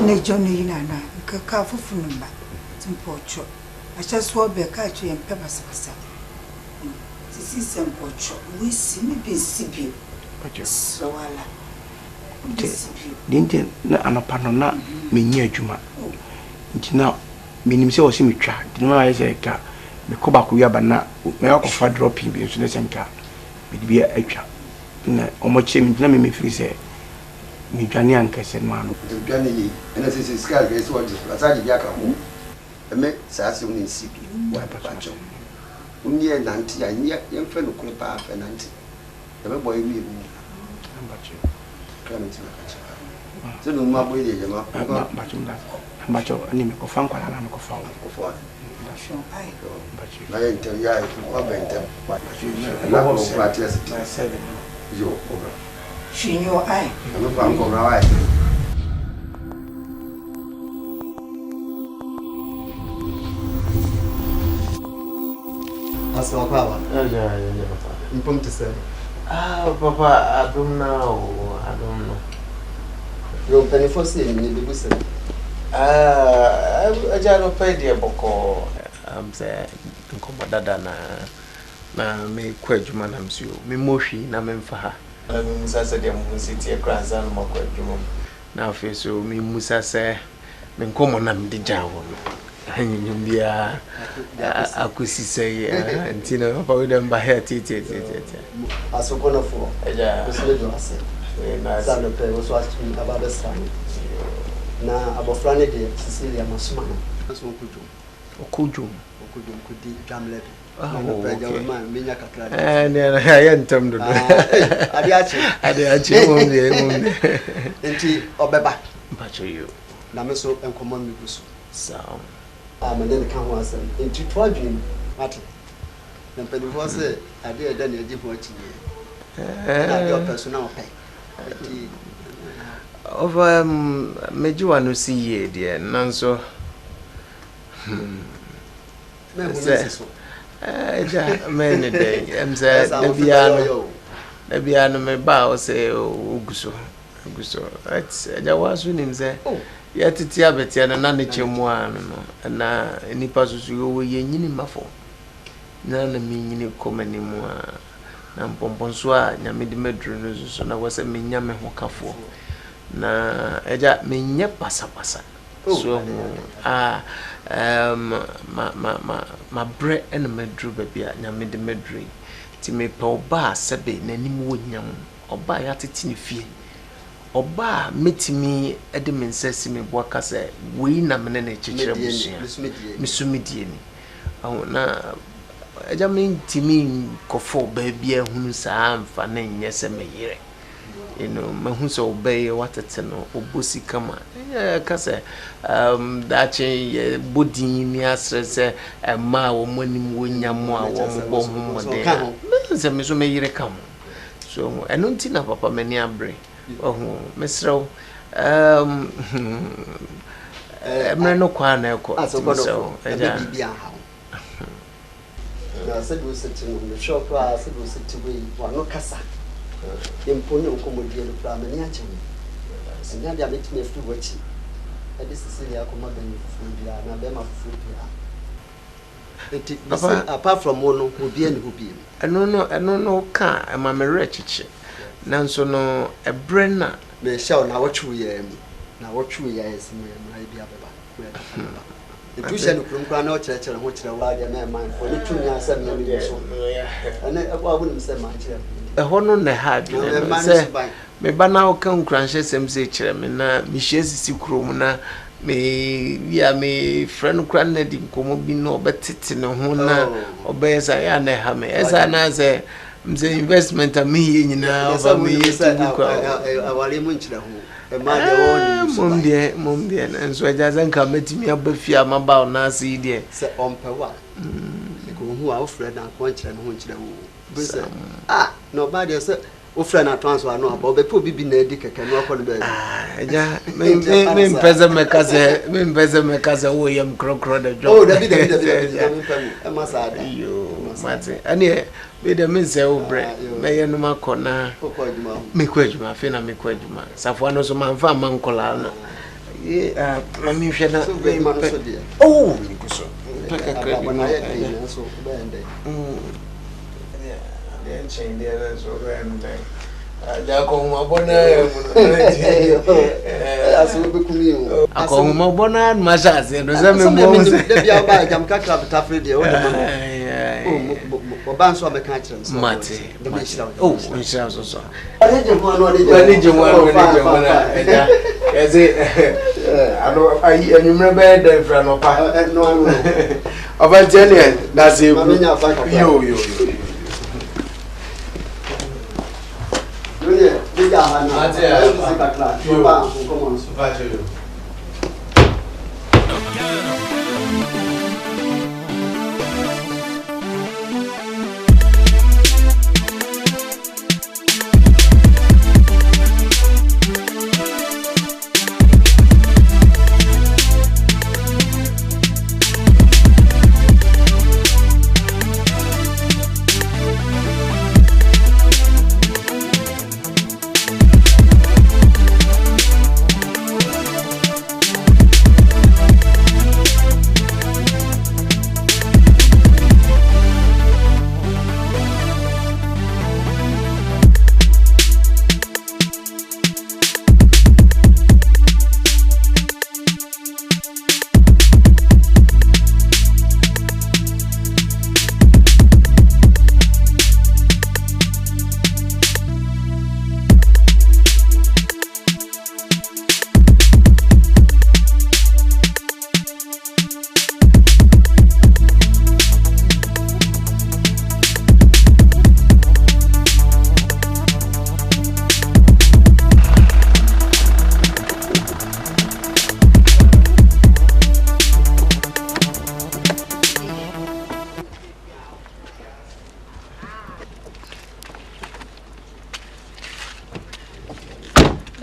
ne jono yina na kaka fufunu mba timpocho acha so be ka atwe empe basabasa sisi sempocho we si mi be sibi so wala dinte na anopano na menyi adwuma ntina menim se wo se metwa dinama ya se ka me ko ba ko yaba na me akofa dropping bi so ne senka me di atwa na omoche ntina me free se me dwane ankase no ano dwane yi ena se scar ga so wadi asaji bia ka ho me sa se woni sibi wa papa cho unye nanti ya nye yemfa no kure pa fa nanti e be boy mi mu ambacho kana ntina ka cha so no ma boy de jama ambacho ani me ko fan kwala na me ko fa shon ai ambacho na yente ya ko bente na ko practice na 7 yo obra shinyo ai no pa ko bra wai Pastor Papa. Yeah. Impom to say. Papa, I don't know. Your penny for saying you be say. I just paid the boko. I'm saying, Dada na me kwadwuma na msio me mohwi na me mfa na me musa se de mo city ekranza no makwadwuma na afi so me musa se me nkomo na me de jawo no hanyum bia akusi se ntino papa we dem ba here tete asoko no fo eja osle do ase na sa no pe wo so achi ababa sane na abofra ne de Cecilia masoma no so okudum kudi jamle. I am Tom. Adiachi, Enti Obeba. Pacho you. Nameso and common Migusu. So, I'm an encounter into 12 dream. Martin. Then Penny was it. I did then you did watching your personal pay. Over Mejuan who see ye, dear, none so. Many days. I'm saying, the piano may bow, say, Uguso. That's a was with him, say, yet it's Yabet and another chimwan, and now any passes you were yen muffle. None of me in come anymore. Nam Pomponsua, Yamid Medrus, and I was a minyame hokafo. Na eja menye pasa so ma bre en medru bia nyame de medru ti me pa oba sebe nanim wonyam oba ya tete ne fie oba metimi ede mensasi me boaka se we na mene na chechire busua misumidie ni na eja mentimi kofo ba bia hunu saa amfa na nyese meyire mahu so obey what it no obosi kama kase dachi body ni asrese ma wo manim wonyam a wo mbo hu mode se me so meyire kam so eno ntina papa mani abre ohu mesrew emre no kwa na eko so eja bibia ha na se do se tinu me shop a se do se tiwe wa no kasa imponyo ukomodie no pra mani ache sinya dia metime fu wachi edi Cecilia akoma ben fu bia na be ma fu bia apart from one obi and obi eno no ka ma mere chichi nanso no ebre na me sha na watchu ye mu na watchu ye esi me na bia beba etu sha no krum na o chere ho chere wa dia na ma fo ni tunya se me ni so ene akwa abu ni se ma chere hono na hard se me bana o kan kranche sem se kire me na mi hyesisi krom na me ya me friend kran na di nkomo bi no obetete ne ho na obeyesa ya na ha me esa na se mze investment am ye nyina over me yesi kwa awale mu nchira ho e ma de woni mom de na nso ajaza nka metimi abafia maba na se de se ompewa ko hu a ofre na ko nchira no ho nchira wo nobody say o friend na transfer no about be po bibi na edi keke no akọ no be ja me mpeze me kaze wo yam krokro da job David e masada yo mate ani be de me se o bre me ye no makona me kwadwuma fe na me kwadwuma safo no so manfa mankola no ma mi hwe na ni kuso peka kredi no so bende chain there so ja ko mabona aso be kumi o ako mabona mashaze ndo za membo de bia ba jam ka club tafre de o de o ban so me kan kire so mate insha so ani je mo ja eze ano ayi enumre be de fra no pa no obantene na se yo Dia hana. Yo ba como so vai yo.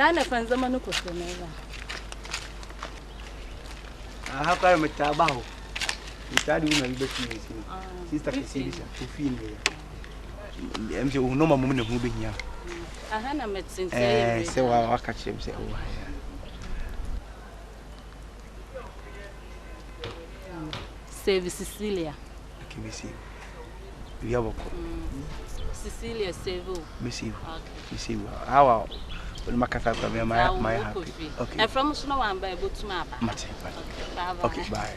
Sana fanza manu ko senela. How can I make tabaho? You study woman liberty. Sister Cassidy, to feel me. I'm saying, no, my woman of moving here. I had a medicine. So I'll catch him. Say, oh, Save Cecilia. Okay, we see. We have a Cecilia, save you. We see. We see. How will my cafe from my happy? Okay. And from Snow and by Bootsmap. Okay, bye.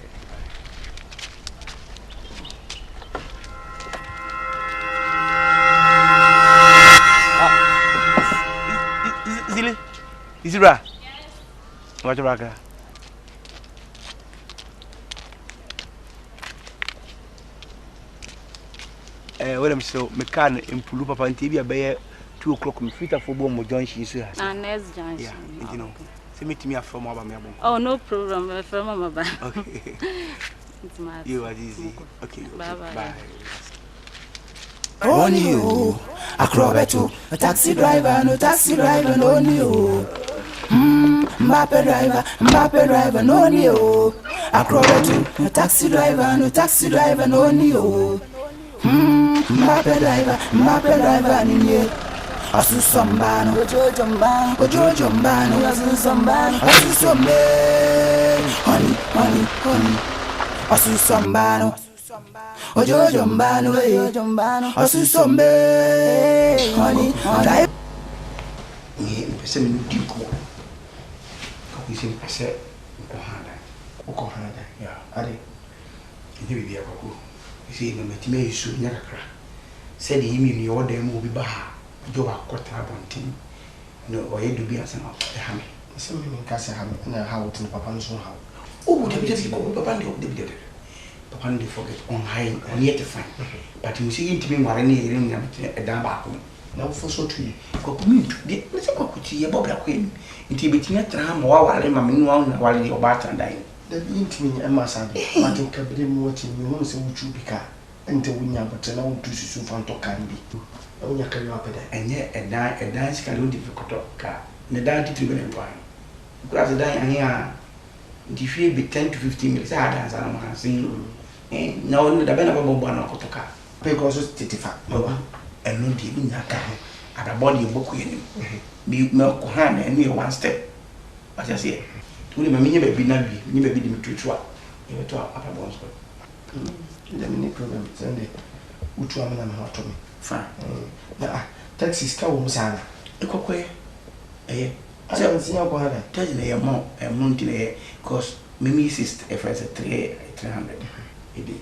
Is it right? What's your raga? Well, I'm so mechanic in Pulupa Pantibia Bay 2 o'clock. I'm fit for bomb with John. She's here. And there's John. Yeah, you know. Send me to me from Mama. Oh, no problem. From Mama. Okay. You are easy. Okay. Bye bye. Only you, a crobetu, a taxi driver, no only you. Mbappe driver, no you. A crobetu, a taxi driver, no only you. Mbappe driver, ni Asusambano, Ojojombano, Asusombe, honey, Asusambano. Ojojombano, Asusombe, honey, pese mi diko ko isi pese ko handa ya are ni bi ya ko isi no metime isu nya kakra se de yimi ni oda mu obi ba ha jo ba kwata bontin no oye du bi asa na ha me se mi nka se ha me na ha wotin papa no so ha o de bi de ko papa de papa no dey forget on high on yet fine but you see intimi nware na yire nya e dan ba ko na wo fo so tui ko community de na se ko kuti ye bobra ko eni nti betinya tra ma wa wale ma menu wa na wale o ba tan dai da bi intimi e ma sa de ma tin ka bi mu wati mi ho se wuchu bika ente wunya bata na wutu susu fanto kan bi wunya ka yo apeda enye edan sika lo di fikoto ka ne dan ti tribe ne twan kura se dan anya a nti fie bi 10 to 15 minutes a dan sa na ma sin na wonu da bena babo bwana ko to ka pe ko so titifa baba enu di bi nya ka ada body boku yenim bi me ko ha na enu one step what you say uni ma minye be na bi ni be bi di mitutwa e to apa bon so the mini problem sende utu amana ma to me fa na taxi ska wo musana e kokwe eh asa nsinya ko ha da taxi na ye mo e mo ntine cause mimi sister e friends 300 ide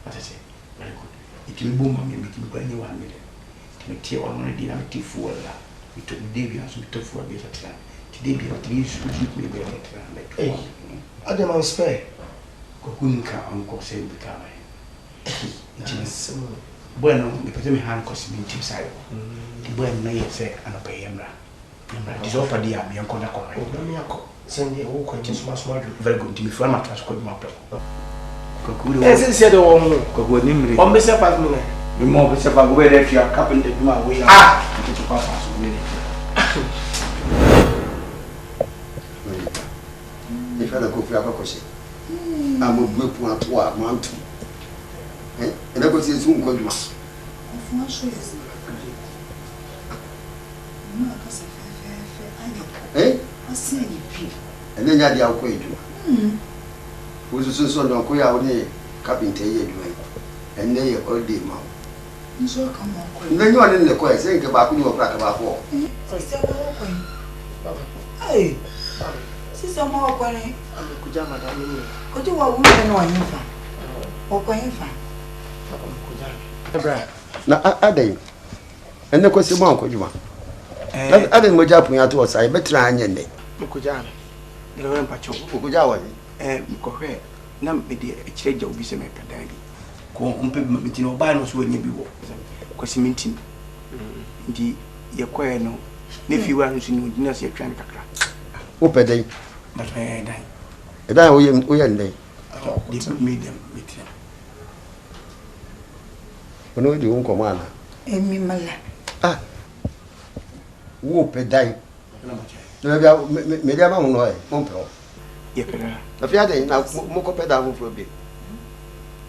what you say very good it will boom me making go any 1 million me tie wa no di na me tifu wala me to David aso me tifu wa be tata today be at least me be tata like adam am spare ko kunka anko se bi ka mai bueno me pete me han ko si binti sai di bueno na yese anopa yemra di so fa di am yanko na ko mai me yako sende wo ko ti suma very good mi fa ma trans ko ma pe ko kuri ese se de wo mu ko go nimri o me se fa mu ne mi mo be se fa go be de fi kapin de duma we ah ti ko fa so we ni fa da ko fi akoko se amo bu pu ato a mantu ene ko se sun ko duma Fuma choisi. Não, a casa é assim, pi. ene nya dia ko eduma wo so so don ko ya wo ni carpenter ye eduma ene ye all day ma Nso ka mo ko. nne nyo ne ne ko e se nke ba ku ni wo pra ka ba fo Se ko ko. Ai. Si so mo ko ni. Ku jama da ni. Ko ti wa wu no yin fa. O ko yin fa. Ku jama. na adai ene ko se mo an ko duma adai mo ja pun ya to sai betra anya ne ku jama de wen pa cho ku ja wa ko hwe na me de kire ja obi se me kadan bi ko umpe me tin o ba no so anya bi wo ko simintin ndi ye ko e no ne fi wa no so ni na se twan kakra wo pedai ba to e dai edan wo ye ndai di medium meeting ono di won ko ma na Emi mala. wo pedai maybe me dia ma ho no e mo pe ho ye pera na fi ade na mo ko pe da ho fro bi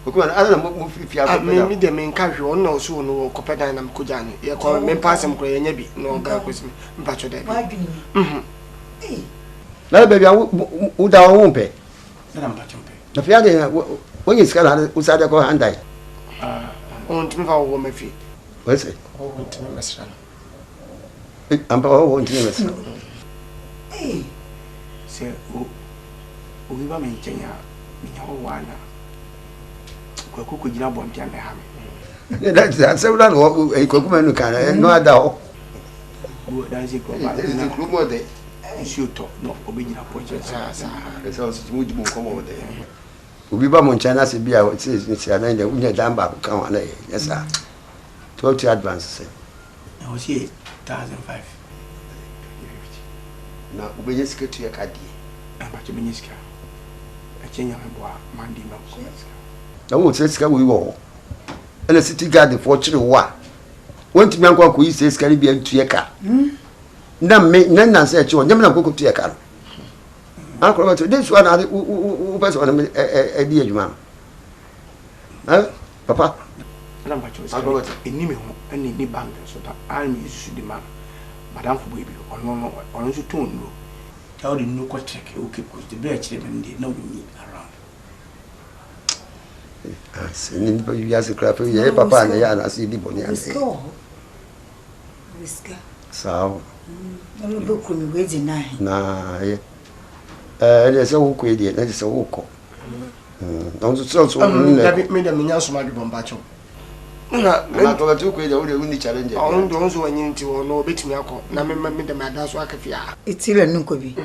ko ana na mo fi a me de me nka hwe on na so no ko pe da na ko ja ni ye ko me pass mo ko ye nya bi no ga ko sim mpa cho da bi na be bia u da ho pe na mpa cho pe na fi ade when you scala u sa da ko handai on timi fa wo me fi wese o timi mesra ampa o timi mesra se o bi ba me nchenya mi nya wo wana ko ko gina bom pia me ha me that's several ko kuma no kana no ada ho bu da ji ko ba na club mo de isi to no obi gina point sa so mo jibu ko mo de obi ba mo nchana se bia se ana de unya damba ko kan wana yesa 12 advance say na o si 1005 na ubenye siketu ya kadi ba che benye sika a chenya me boa mandi ma ko na wo sika wo wo ene city guard for chire wa wonti mi ankwa ko yi sika ri bia ntu ye ka na me na se che wo nyam na ko tu ye ka akọ ba to this one u person na di adwuma papa na ba cho akọ ba eni me ho eni ni bank so that I me issue the man madam fo baby ono so ton no ta o de no ko check o keep ko the be chire me ndi na we around se ni ba yu ya se craft ye papa na ya na se di boni ane Riska sawa no do ko mi weji na ye ele se wo ko edie na se wo ko donc so me da minya so ma bi bomba cho na to ba tu ko edie wo de uni challenge on do so wanyi nti wo no betimi akọ na me da ma da so akafia itile nunko bi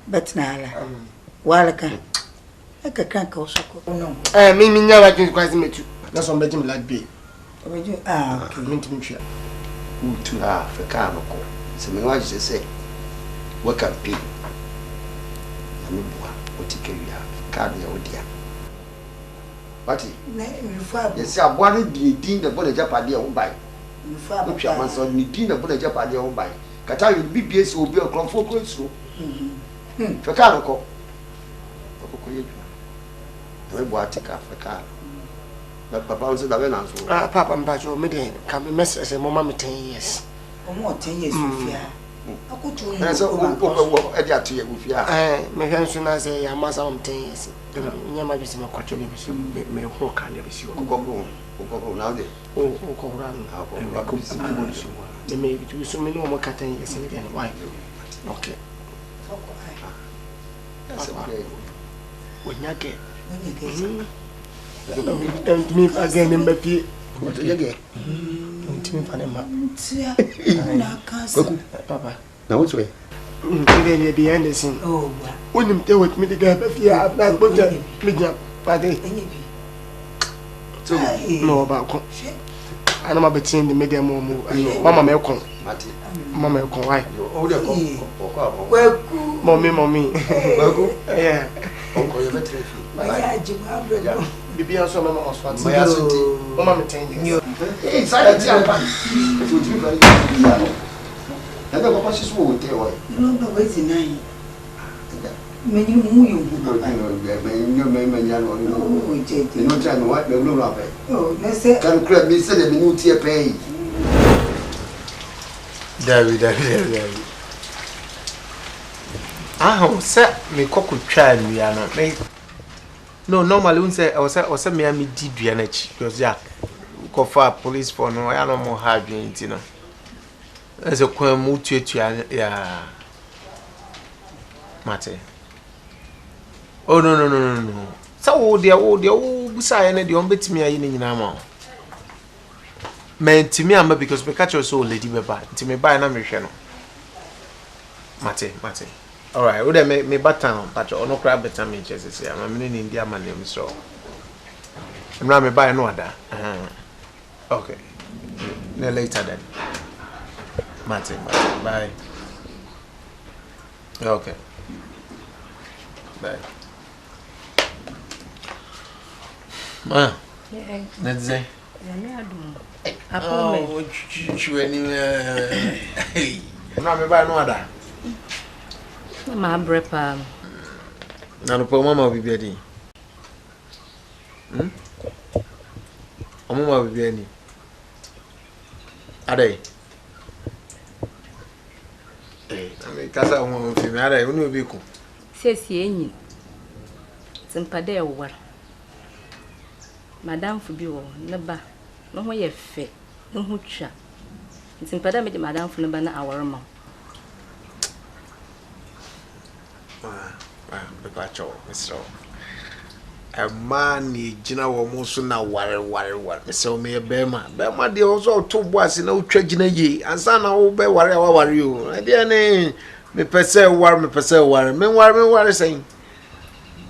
betna ala walaka aka kan ka osoko no me minya wa jin kwasi metu na so mbe jim like be obeju okay mentimi hwia utu Africa no ko se me wa je se wa campaign na me bua otikewia card ya odia Pati na mifa yes aboa ne din de bo na japade ho bai mifa ba pia man so ni din de bo na japade ho bai kata yu BBS obi okrofo ko nsuo Africa no ko ko yedwa na me bua tika Africa na papa on se da be na so papa mbajo me de ka me message mo ma me 10 years omo 10 years fia akutu na so o e dia to ye bufia me hwan so na se ya masa am 10 years nyama bi se ma kwacho me so me ho ka le bi si ko ko na de o ko ran na ko si mo so de me bi so me no mo ka 10 years ni den why okay wonyake me again in baby what again ntimi fa ne ma tia na kasa papa na wo so e ntimi ne bi ende sin oh wa wonim te wot mi diga ba fia na boja mi nya pade enye bi so no ba ko ana ma betin de media mo mama me kon mati mama e kon why o de ko kwaku mommy kwaku yeah ko ye betre fi ya jima bro bibi an so mama oswat maya so ti mama me ten sai ti apa so ti ba ya no na da ko shi so wo te o no ba weji nai me ni mu yo bu ba me nya no oh je no cha no wa be lo la pe oh na se kan kra mi se de mi nu ti e pe David. Se me kokotwa nua no. No, normally we say o se me am di dua na chi because ya ko fa police for no ya no mo ha dwen ti no. Ese kwa mu tuatua ya mate. Oh no. So dia busa ya na de on betimi ayi ni nyina ma. Men timi am because me catch so lady beba. Timi buy na me hwe no. Mate. All right, we me batan patch ono cry better me chese say am me ni India man dem so. Mra me buy no ada. Okay. No later then. Mate, bye. Okay. Bye. Ma. Yeah. Let's say. Oh, you anyway. Mra me buy no ada. Ma brepa. Na no po mama bibia di. Mama bibia ni. Adai. Ami kasa mo fi mi adai unu obi ku. Sesi enyi. Simpade war. Madam fu bi wo ne ba. No ho ye fe. No ho twa. Simpade me di madam fu ne ba na awar ma. Pepa chow, Mr. A man ni jina wo mo so na ware. Mr. Me bema de also to boas na utwa jina yi. Ansa na wo be ware o. E de ne me pese ware. Me ware sen.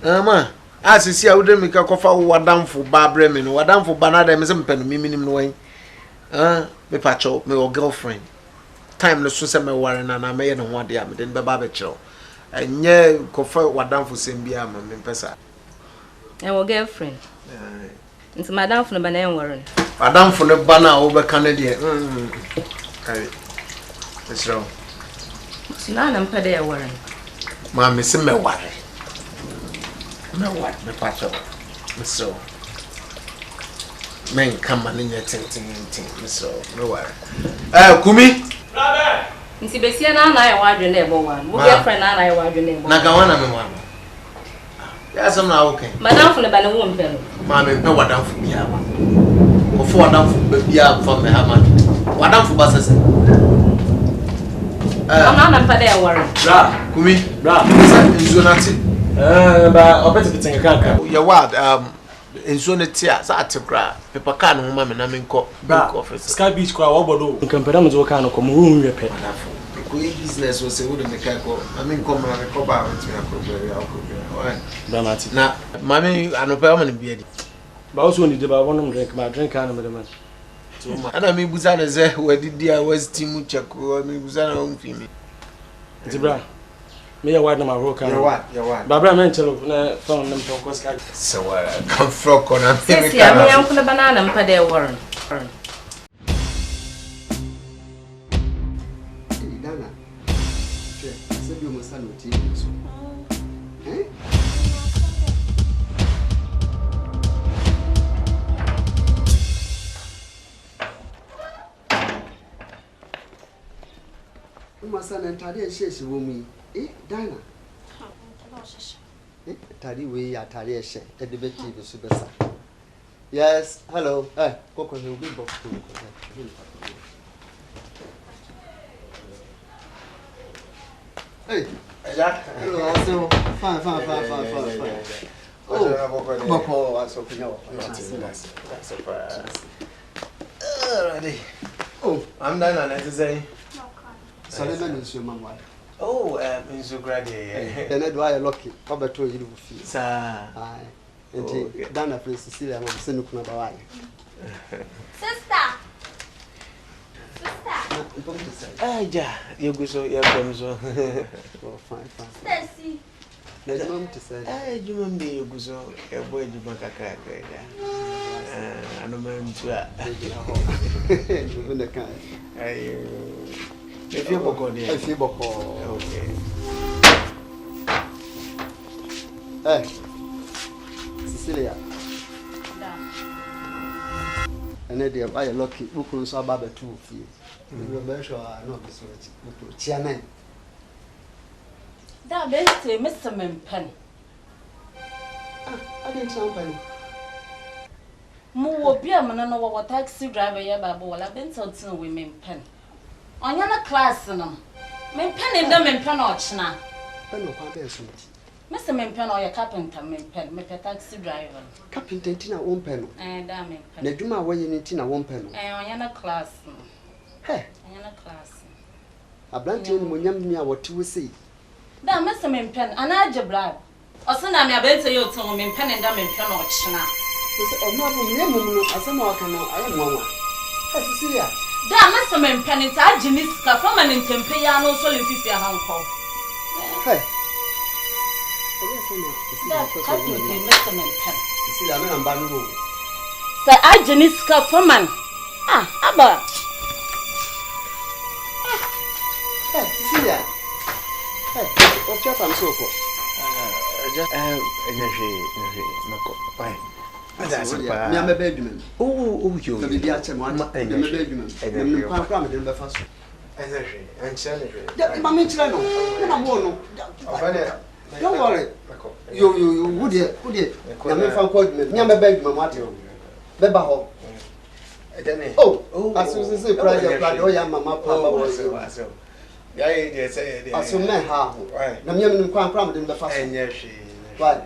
Ama asisi a wode me ka kofa wadamfo ba bre me no wadamfo ba na da me se mpɛ no miminim no wen. Me pa chow, me o girlfriend. Time no so se me ware na me ye no ho ade a me de be ba be kyerɛw. Enye kofa wadamfo sembia ma me pesa. Our girlfriend. Nti madam fu no ba na enwore. Madam fu no ba na wo be kan de. Ai. Esro. Sina na mpa de enwore. Ma me se me ware. Me pacho. So. Men come man nya tin. So, me ware. Kumi. Brother. Nti besia na ya wadwe na ebo wa. Mo girlfriend na ya wadwe na ebo. Na ka wana me wa. Ya some na okay. Madam fu le ba na wo mpe no. Ma me pe wadam fu bia ba. Ko fu wadam fu bia fa me ha ma. Wadam fu ba sese. Na mpa de ya ware. Bra, Kumi. Bra. Nzonati. Ba obeti bitinga kanka. Ya wad nzonati a za atekra. Pepa ka no ma me na me nko office. Sky Beach kwa wobodo. Nkampeda mo zo ka no ko mo hu nwepe. Ko business o se wo de me ka ko. I mean come na me ko ba with me akobere. Dramati. Na mami anopa ma ne bia di. Ba o so ni de ba wonum drink ma drink ana me de man. Ana me buza na ze wadidi a wasti mu chako me buza na on fi mi. Zibra. Me ya wad na ma roka. Ya wad. Babra men chelo na phone nam to ko ska. So come frog on am. Sisi ya me yanku na banana mpa de warren. Dana. Che, se bi mo sanu ti so. Masana ntade ehye wo mu Dana. Tadi we ya tadi ehye e de beti bi so besa. Yes, hello. Koko he obi box to. Hey, Jack. Hello, also. Fine. Oh, Boko, I so know. That's Ready. Oh, I'm done on it to say. Solomon is your mama. Oh, in so graduate. Then I do I lucky. How about you will feel? Sir. Aye. And Dana Prince Cecilia, I'm sending you about Sister. Ja, you go so ya from so. Oh, fine. Stacy. There's no to say. You remember you go so a boy you makaka. I don't mind to. Even the kind. If you boko there. If you boko. Okay. Hey. Cecilia. And then I lucky book so about 2 feet. You remember sure no be so much. Chairman. That best Mr. Mempen. I didn't sound funny. Mo be a man no what taxi driver ya babo wala been something with Mempen. On your class no. Mempen in the Mempen ochna. Pen no pa so much. Mr. Mempen or your carpenter Mempen, me taxi driver. Carpenter tina won pen. Da Mempen. Na dwuma wa ye tina won pen. On your class. Hey. On your class. Abranti ni monyam ni a wote wo sei. Da Mr. Mempen ana ajebrad. Osuna me abente yo ton Mempen and da Mempen ochna. No bu me mum no asema aka na aye mwanwa. Cecilia. Da Mr. Mempen ita aginiska from an intempe ya no so limfifi ahanko. Hey. Da carpenter Mr. Mempen. Cecilia me namba no. Sa aginiska from an. Aba. Hey, Cecilia. Hey. of your family so called. Me am a bedroom. Oh, you may be at one bedroom. I'm from the first. Mammy, don't worry. You would it? I'm from Codman. Me am a bedroom, Matthew. Beba home. Oh, as you say, private, oh, Mamma, Papa, so. I saw me how. I'm young and proud in the first. And yes, she. Right.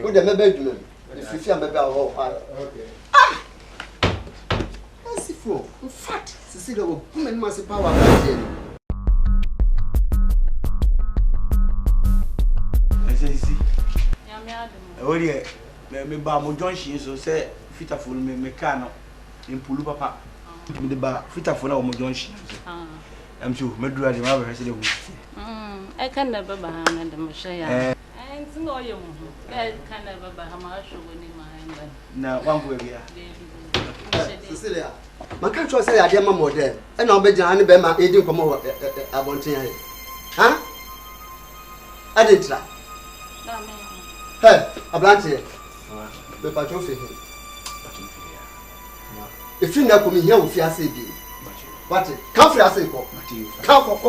Would the bedroom? If you feel maybe I'll okay. Ah! That's it for. In fact, Cecilia will come and massive power. I say, oh, yeah. Me ba mo John Shin so say fita full me car in Pulu papa. Me the ba fita full na mo John Shin. I'm sure me do ade ma ba hese de hu. I can never ba na de mo share ya. And singo yo mo. I can never ba ma show ni ma en. Na wan go bia. Cecilia. Man can't trust say ade ma mo there. E na obegina ne be ma e di nkomo abonten ya. Ha? Ade tra. Hey, Ablante. The patrol. If you not come here with your say, what? Come for us, come.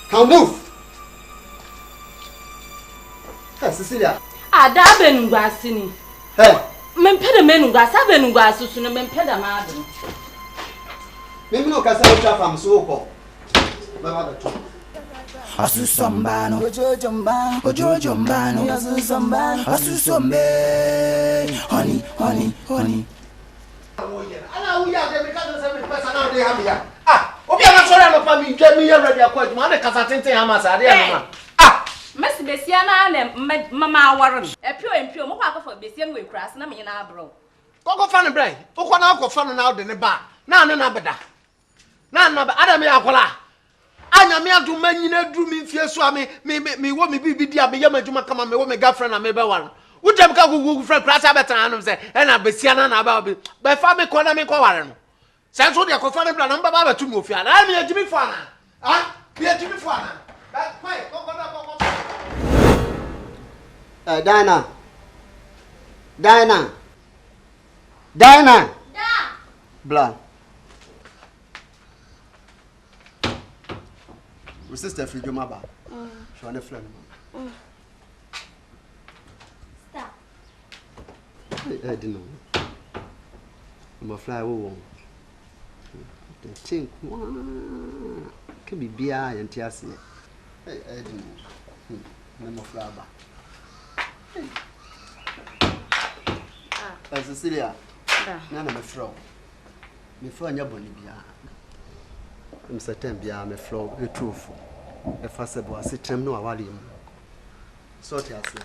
Come move. Hey, Cecilia. Ada benugwasini. Hey. Mempede menugwasa benugwasu sunu mempede maadu. Mimi no kasa ucha fam so ko. Baba beto. Asusombano, ojojombano, asusombano, asusombe. Honey. Ala uya de me kaza se me pesa na de ha bia. Ah, obi ana so na pa mi twa mi ya ready akwa ma na kasa tenten ha ma sa de ya ma. Messi besia na mama awaren. Epio mo kwa akofo besia no ekura na me na abro. Koko fa ne brai. Okwa na akofo no na de ne ba. Na ne na beda. Na ba adam ya akola. Anya me adu manyina du mi mfie so a me wo me bibi dia me yam adwuma kama me wo me girlfriend na me be ware. Wo dem ka gugu friend klasa betan anu se e na besia na ba be fa me ko na me ko ware no. Se so de akofo ne bra na mba ba batu mi ofia na me yajimi fo ana. Ah, me yajimi fo ana. Ba kwai koko Diana. Da. Blah. My sister free your mother. She want a friend. Stop. I didn't know. I'm a fly over. The thing can be beer and tears. I didn't know. I'm a fly back. Cecilia. None of my fro. Me for your bonny beer. I'm certain bia me flow the truth. E fase bo asetrem no awale mu. So ti ase.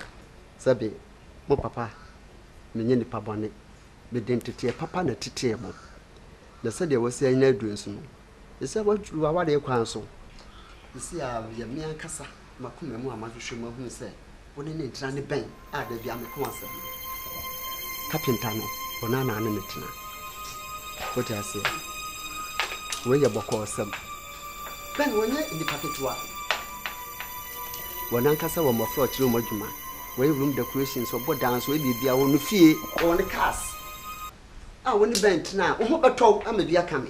Sabe mo papa me nye nipa bone. Me identity papa na tete mo. Na se de wose anya adu nso no. E se wadru awale kwan so. E se a ya me ankasa makoma mu amahwehwe mu hu se woni ne ntra ne ben a da bia me ko asem. Kapinta no ona na ne metina. Wo ti ase. We ya boko sam ben wonye ndi paketwa wonan kasa wo mofro chiro modwuma we room decorations obo dance we bibia wonu fie woni cars woni bent na wo beto amabia kame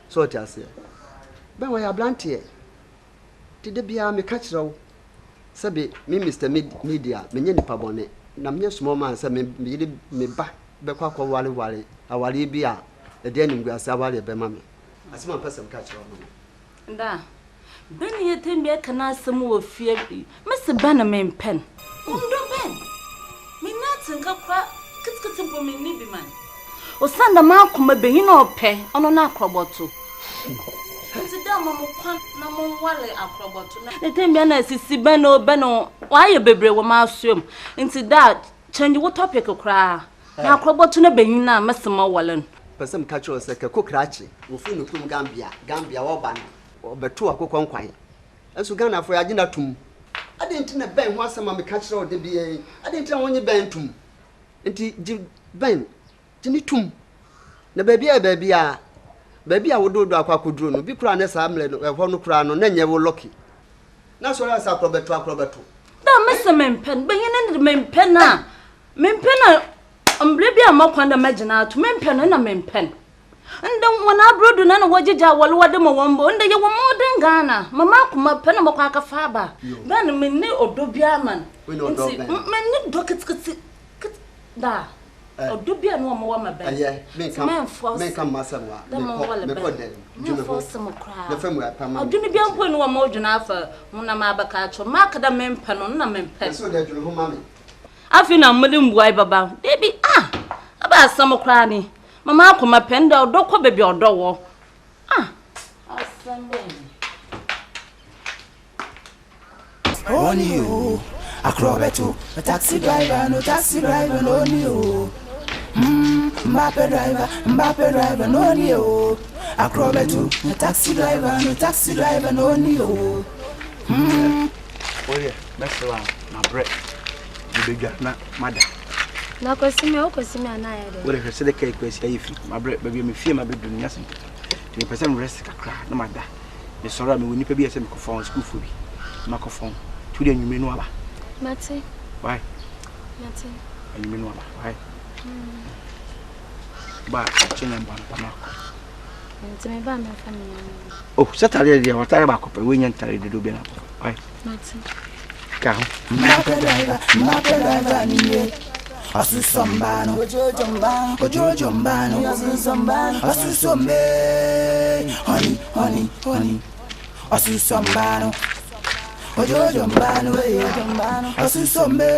so ti ase ben we ya blantie ti de bia me ka kirewo sabe me Mr Media menye nipa bone na menye small man se me ba be kwa wale awale bia e de nimgu asa wale be ma me asima person ka kirewo Da. Ben ye tembia kana asem wo fie bi. Mese bana men pen. Ndo ben. Me natin ka kwa kitkitin po me ni bi man. O sanda ma akoma beyin na ope, ono na akroboto. Nti da mo kwan na mo wale akroboto na. Ne tembia na sisi ben no wa ye bebre wo ma asuom. Nti da change wo topic kra. Na akroboto na beyin na mese ma wale. Person ka kirewo se ka kokrachi wo fu no kum Gambia wo ba no. Obeto akokon kwan enso Ghana for agina tum ade nti na ben ho asema me ka kire o de bia ade nti na wonye ben tum nti ben tini tum na baabi a baby a wododo akwa koduro no bi kura ne saa mle no ehɔ no kura no na nye wo lucky na so ra sa akrobeto da mese mempen be yene ne mempen na ombre bi amakwanda magina ato mempen na mempen nda wana brodo na wajija walwade mo wombo nda ye wo modern Ghana mama kuma pen mo kwa kafa ba ba ne menni odobia man menni dokitkiti da odobia no mo wa mabe aye me kan masamwa me ko de jume ho na famu apama oduni bia mpo no mo dwuna afa na ma abaka acho maka da mempen no na mempen so de dwunu ho mame afi na mmode mbuai baba baby aba asam kra ni mama akoma penda odokọ bebi odowo asam Only you, acrobato, a taxi driver, no only you. Mbappe driver, no only you. Acrobato, a taxi driver, no only you. Oh yeah, that's my bread. You big na mother. Na kwesimi anaya de. What if the cake was here my bread baby me fear my bedroom yasin. The person rest kakra na mother. The sorrow me woni pa bi asem ko phone school for bi. Microphone. To the you know aba. Mate. Why? Mate. And you know aba. Why? Ba chena mbana pa mako. Ntime ba me family. Oh, Saturday dia watare ba ko pe we nyantare de do bi na. Why? Mate. Ka. Mbappe driver niye. Asusombano, ojojombano, asusombe, honey, asusombano, ojojombano, asusombe,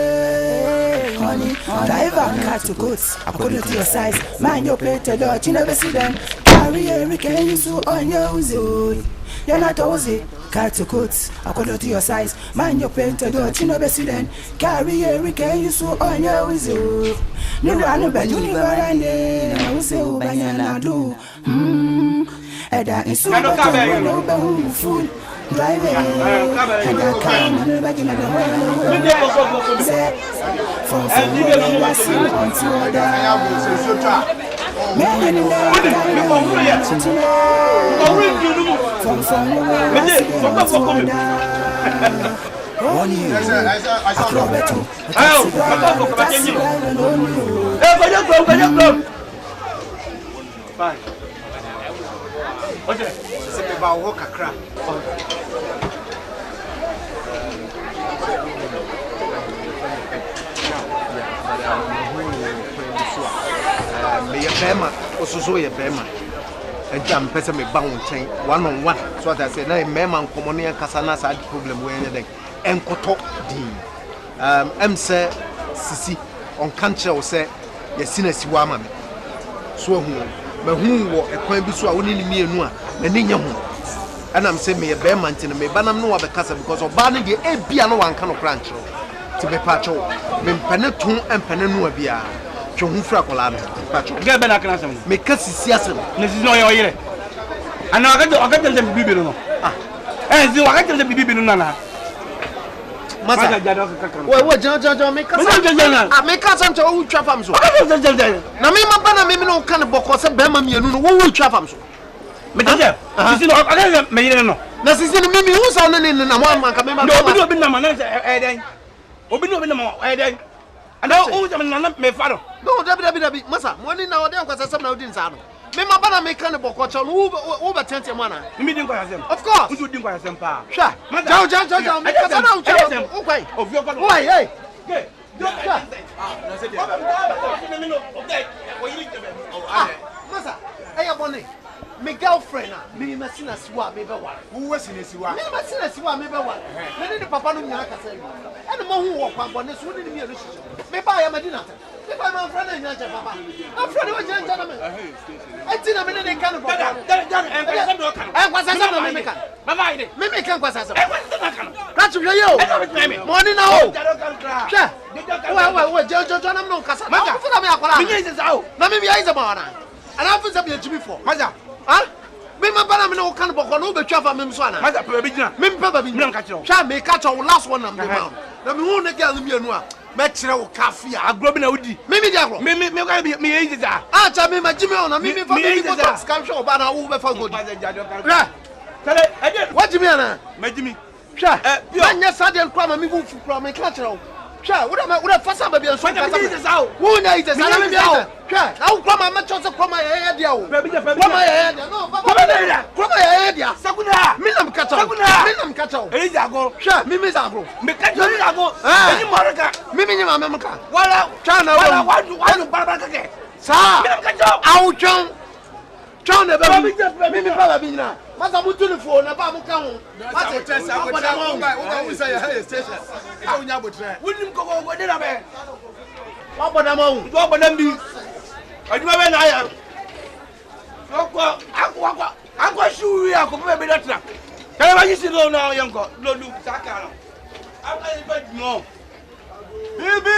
honey, driver cut to goods, according to your size, mind your plate, you never see them, carry every can you so on your own. You're not Ozzy, cut to goods, according to your size, mind your plate, you never see them, carry every can you so on your own. No run about universe, I will say, Banyana do. That is so no food. Driving, and I come back in the world. From Bema, also a Bema, and jam person me bound chain 1-on-1. So I said, no, Mema, Comonia, Casanas had problem with anything. And Koto D. Say, Sisi, on Cancha, say, yes, Sinas Wama. So who were a coin so I wouldn't me and and I'm saying me a bear mountain, me banam no other casa because of banning the a piano one can of crunch to be patcho, men penetun and penenu bia. John Fracolano, Pacho. Get better can make us see us. This is no your ear. And I got them to be below. And you are going to be below. What John make us into old trafams. Namima Bana Mimino can of Bocos and Bema, you know, who will trafams. Madame, I don't know. This is in the Mimi who's on in the one can be no man. Obino, and I own me father. No, Debbie, Massa, money now, there was some out in Sano. Me, my banner make kind of box over 20 mana. You mean, of course, you didn't buy some power. Sure, John, okay, of your why, hey, Massa, hey, Bonnie. My girlfriend, me Messina Swa, maybe one. Who was in a Swa? Me Messina Swa, maybe one. Then the Papa Naka say, and the one who walk on this wouldn't be a relationship. Maybe I am a dinner. If I'm a friend and Papa, I'm friend of a gentleman. I did a minute kind of and was a Mimican. Mimican was a that's you. Morning now. Well, John, I'm no Casa. Maybe I is a man. And I'm supposed to be a Jimmy for. Huh? Me my banana no can book on over travel Mimswana. Mim Papa, shall make catch our last one. I'm the moon again. mɛkyerɛ wo kafe a agorɔ bi na wodi mimi di agorɔ me ka me yɛ yiza acha me majimi ona mimi fa mimi ko tax kan hwɛ oba na wo bɛ fa godi hwɛ tale ɛde wajimi ana majimi hwɛ manyɛ sadeɛ nkora ma mimi fu kura me ka kyerɛ wo hwɛ wo da fasa ba bi nso ka sa wo na yiza sa na mimi hwɛ na wo kura ma ma kyerɛ sɛ kura ma yɛ dia wo kura ma yɛ dia no kura ma yɛ dia sakuna mi nam ka kyerɛ mi nam ka kyerɛ ɛyi zago hwɛ mimi zago me ka kyerɛ zago ɛni mɔrika mimi nyima me mka wala hwɛ na wala wadu baraba kake sa me ka kyerɛ awu twɛn twɛn na bɛ mimi pa ba bi nyina masa mu telefone na ba mu ka ho masa tesa ko tesa wo ba wo say ya hey station e ko nya botre wonim ko de na be wa boda ma wo do boda mbi aduma be na ya ko akwa shuri akwa be datra kale ba yisi lo na yanko lo lu sakara aka e ba dimo bi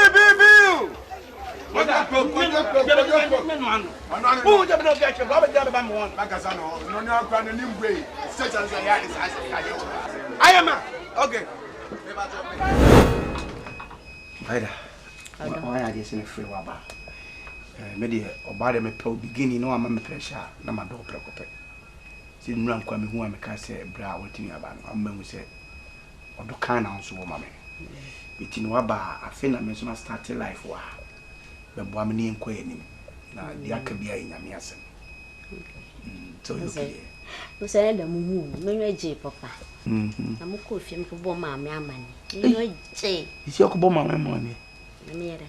What that go no je be no get ba be ba mo won Bagasa no no akwa no nimbre station say ya is I am okay Aida why are you saying free waba me de oba de me pe beginning no ama me pressure na ma do prekope si nura nkwa me hu a me ka say bra wotimi aba no amma hu say odo kan na nso wo ma me iti no waba afi na me so start life wa be bo am ni nkwa enim na dia ka bia nyame asem so you okay no say da mu hu me nwa je papa na mo ko fie me ko bo ma me amane me nwa je isi okobo ma me mo ni na me yere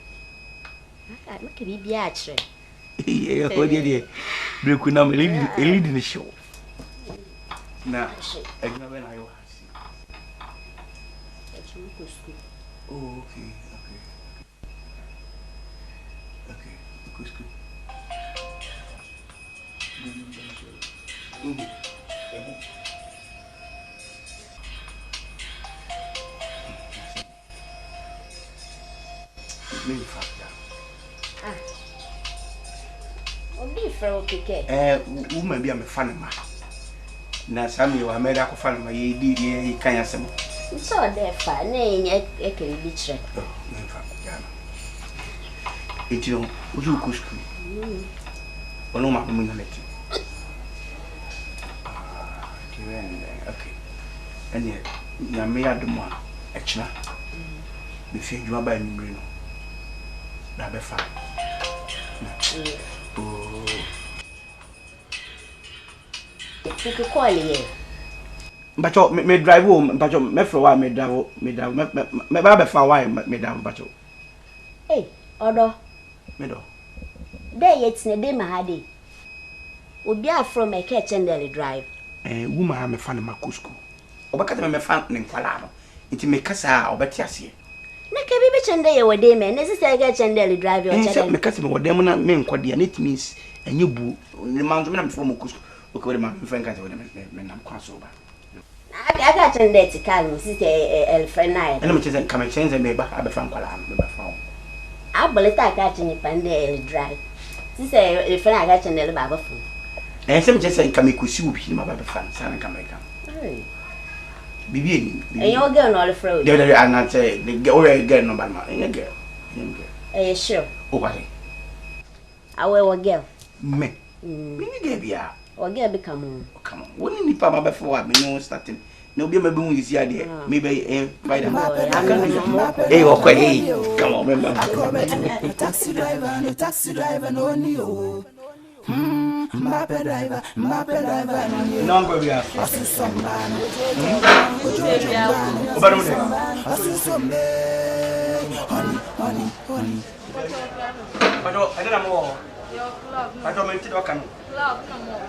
ma ke bibia a kire eh o de breku na me lead ni show na egna be na yo oh okay Cusco. Maybe factor. Obi fra okeke. Woman be am fan ma. Na sami wa me da ko fan ma ye di ye kan yasem. So there fa na e ke bi kire. Oh, me fa ya. Etio, oju Cusco. Ono ma mu nyameti. Okay. And yet, Yammy Aduma, Echna. If you are by me, that be fine. Oh, you could call it. But you may drive home, but you may for a while, may drive, me baby for a while, me down, but you. Hey, Odo. Meadow. There yet, Neddy Mahadi. Would be from a catch and daily drive. Woman, I'm a fan of my Cusco. Obaka me fan in Palano. It may casa or Betiasi. Naka be bitch and day or day, man. This is a catch and daily drive. Your child, me customer, what demon men quadia, and it means a new boo, the mountain from Cusco. Okay, my friend got when I'm cross over. I got and day to call Sister Elfred Night. And I'm just come and change the neighbor. I'll be found Palan. I believe I got in the Pandale drive. Sister Elfred, I got in the Baba phone. And some just say, come, you see, my baby fans, and come back. Bibi, and your girl all afraid. The other I not say the girl no bad man, a girl. Eh, sure. Oh, what? I will a girl. Me. Me get ya. Or girl become. Come on. When you papa before me no starting. No be my boom is here there. Maybe by the hey, okay. Come on, remember. Taxi driver, no new. Mbappe driver, no new. No, go be ask. Asu sombano. Obarude. Asu sombe. Honey. Pato, I don't know. Your club. Pato, me ti do kan. Club no more.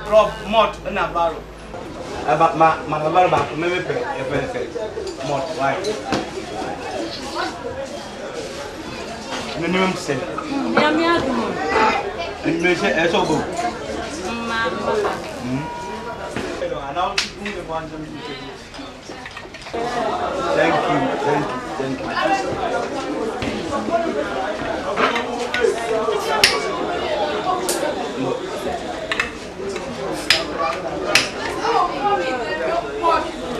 Club mot na baro. Ma baro ba me pe mot why? Minimum say. Me adumo. Me say eso go. Thank you.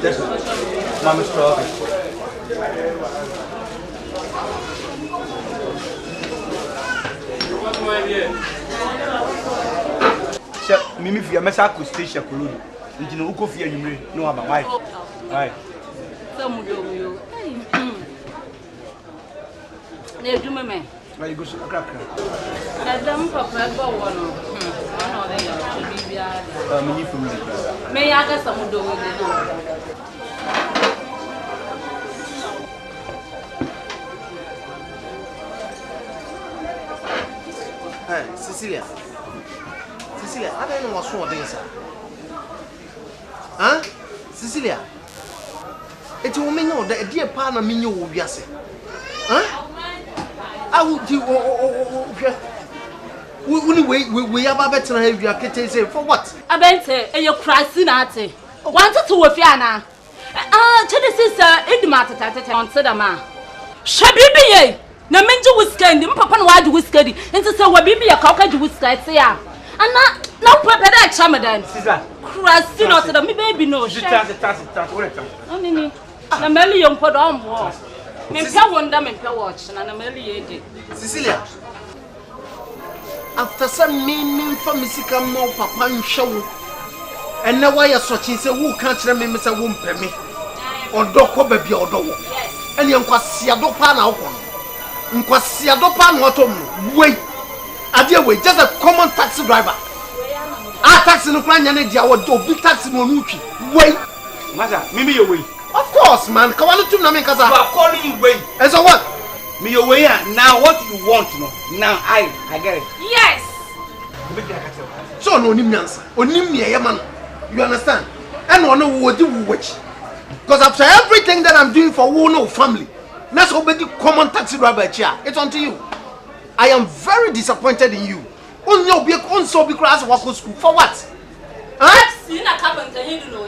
This is Mama's talking. Mimi fia mesa ko station koloni. Njina uko fia nyumre no aba why? Why? Some do you. Ne dwuma me. Why you go so akra? Adam papa go wono. Ono le ya bibia. Mini fumi. Me ya ga some do we no. Hey, Cecilia, I don't know what's wrong with this. Huh? Cecilia, it's a woman know that a dear partner mean you will be assay. Huh? I would do. We have a better have your kitty say for what? I bet and you cry sinati. Wanted to a fiana. To the sister, Edmata on Sedama. Shabibi, na menju whiskey, papa and wide whiskey, and to say what baby a cockage whiskey, say, and now prepare that chamadan. Crasino to the baby no. Only a million put on war. Maybe I want them in per watch and a million. Cecilia, after some meaning for Missika more papa and show, and now why are such as a who can't remember Mr. Wumper me or Doko baby or Dowo, and young Quasiado Pana. Nkwasiado Watom, wait. I dear way, just a common taxi driver. Our taxi no plan Yanedia or do big taxi Monuki. Wait, Mother, Mimi your way. Of course, man. Come on to Namikaza. You are calling you way. And so what? Me your way now what you want no. Now I get it. Yes. So no answer. Only man. You understand? And one who do which. Because after everything that I'm doing for one family. That's already common taxi driver chair. It's on to you. I am very disappointed in you. Only be also because of school. For what? I've seen a carpenter, you know.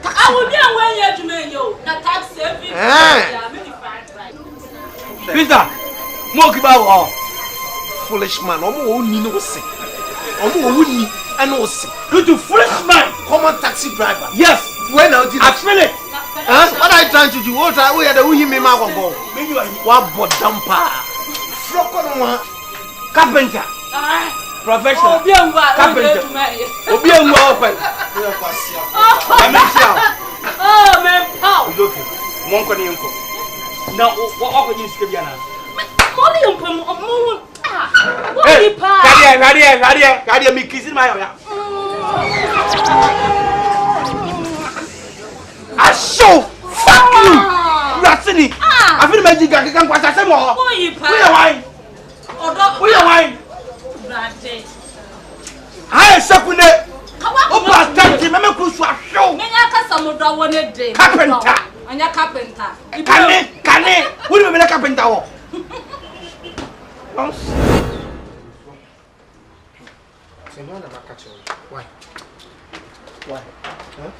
I will be away here to me, yo. That taxi every Peter, Mokiba, foolish man. Only no sick. Only and no sick. You to foolish man. Common taxi driver. Yes. When I did I feel it. What are you trying to do? What are we at the Wii Mima? What but dumper? Carpenter. Professional. Carpenter. Obiang open. Oh, man, how? Look, Monko Ninko. Now, what are you saying? Hey, Cadia, me kissing my eye. I show fuck you, Ratsini. I feel my jigger can watch us more. We are wine. We are wine. I Sakune. Opa, thank you, Mamma Kuswa show. Carpenter. And your carpenter. Can it? Who will be a carpenter? Why? Why? Huh?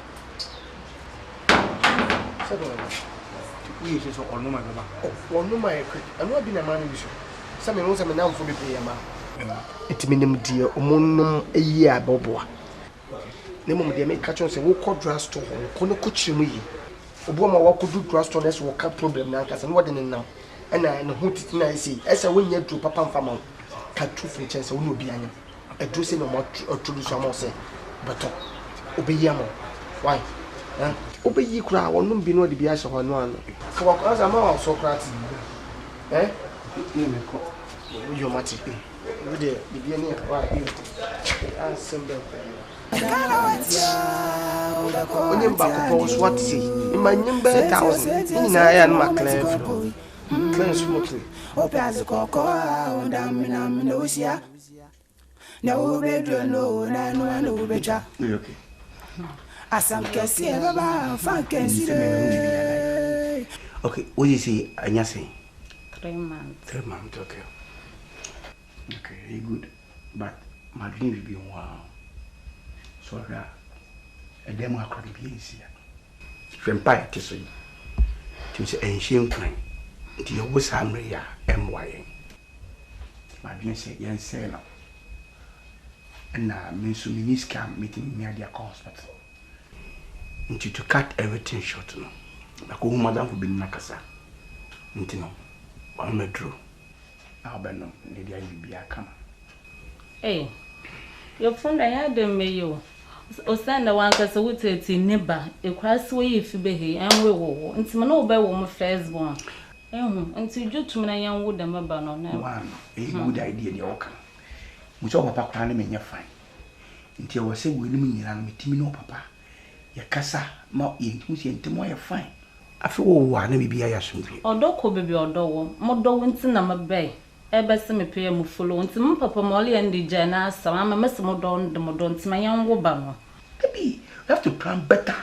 We is so on my mama. Oh, no, my quick. I'm not being a man. Some knows I'm now for the payama. It minimum dear, omonum a year, Boboa. The moment they make catch on say, walk dress to home, Kono Kuchimi. Obama walk do dress to us, walk up problem now, and what in now. And I know who it nice. As I win yet to Papa and Famon, cut two French and so will be a dressing no more or to some more say, but obey Yamo. Why? Obey ye cry, or no be no the bias of one. For what as a man of Socrates. Eh? Your matty. With the beginning of our symbol. When you back propose what say, in my number 1,000, in I am my clan. Clan smoothly. Opia's cocoa, damn, no, yeah. No bedroom, no, better. Okay. As I'm guessing about Frankenstein. Okay, what do you say? I say 3 months. 3 months, okay. Okay, very good. But my dream will be wow. So a demo I could be easier. Vampire to say, to say, ancient crime. The was Hamria, MY. My dream said, yes, sailor. And now, Miss Minis camp meeting me at their hospital. And to cut everything short, na ko madam fo bin nakasa ntino wa medro na obeno ne dia bibia kama your phone ya de meyo o sanda wanka so wuteti neba ekwasi wo yifi behe anwe wo ntima na oba wo mo first born nti djutum na yan wo da meba no na one good idea de oka mu so papa kwa na menya fine nti wo se wo ni nyina no metimi no papa ya kasa ma yentu se ntimo ya fine afi wo wa na bibia ya somdwe odoko bebi odowo modowo nti na mebe ebe se me pay mu follow nti mo papa mo le ndi jana asa ma mese mo don nti ma yan wo ba no baby you have to plan better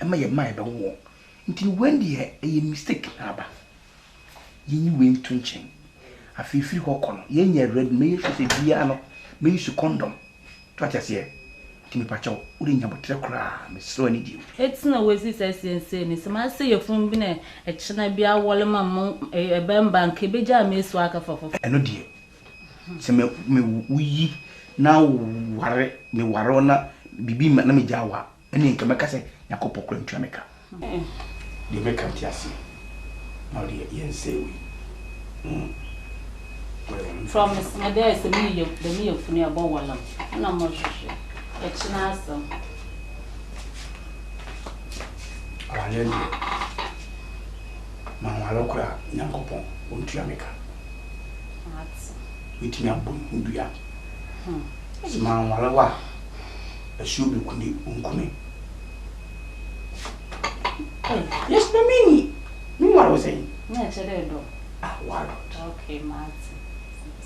am I my be wo nti when the a mistake na ba yin we ntunchen afi firi ho kono yen ya red me yesu se bia no me use condom to atase timi pacho uri nya botre kura me so ani di it's na we si sense ni se ma se yefun bi na e chena bia wole ma mo e bemba nke beja me so aka fofo eno die se me uyi na ware me ware ona bibi na me jawa eni nke meka se yakopo kura ntwa meka de meka tiase na de yen say we from my day is the me of funny about one na mo hwehwe it's na so alele ma wala kura nyankopon ntwa meka witimi abon ndua ma wala wa ashubi kuni unkune yes the mini what was saying na chere do wow okay mat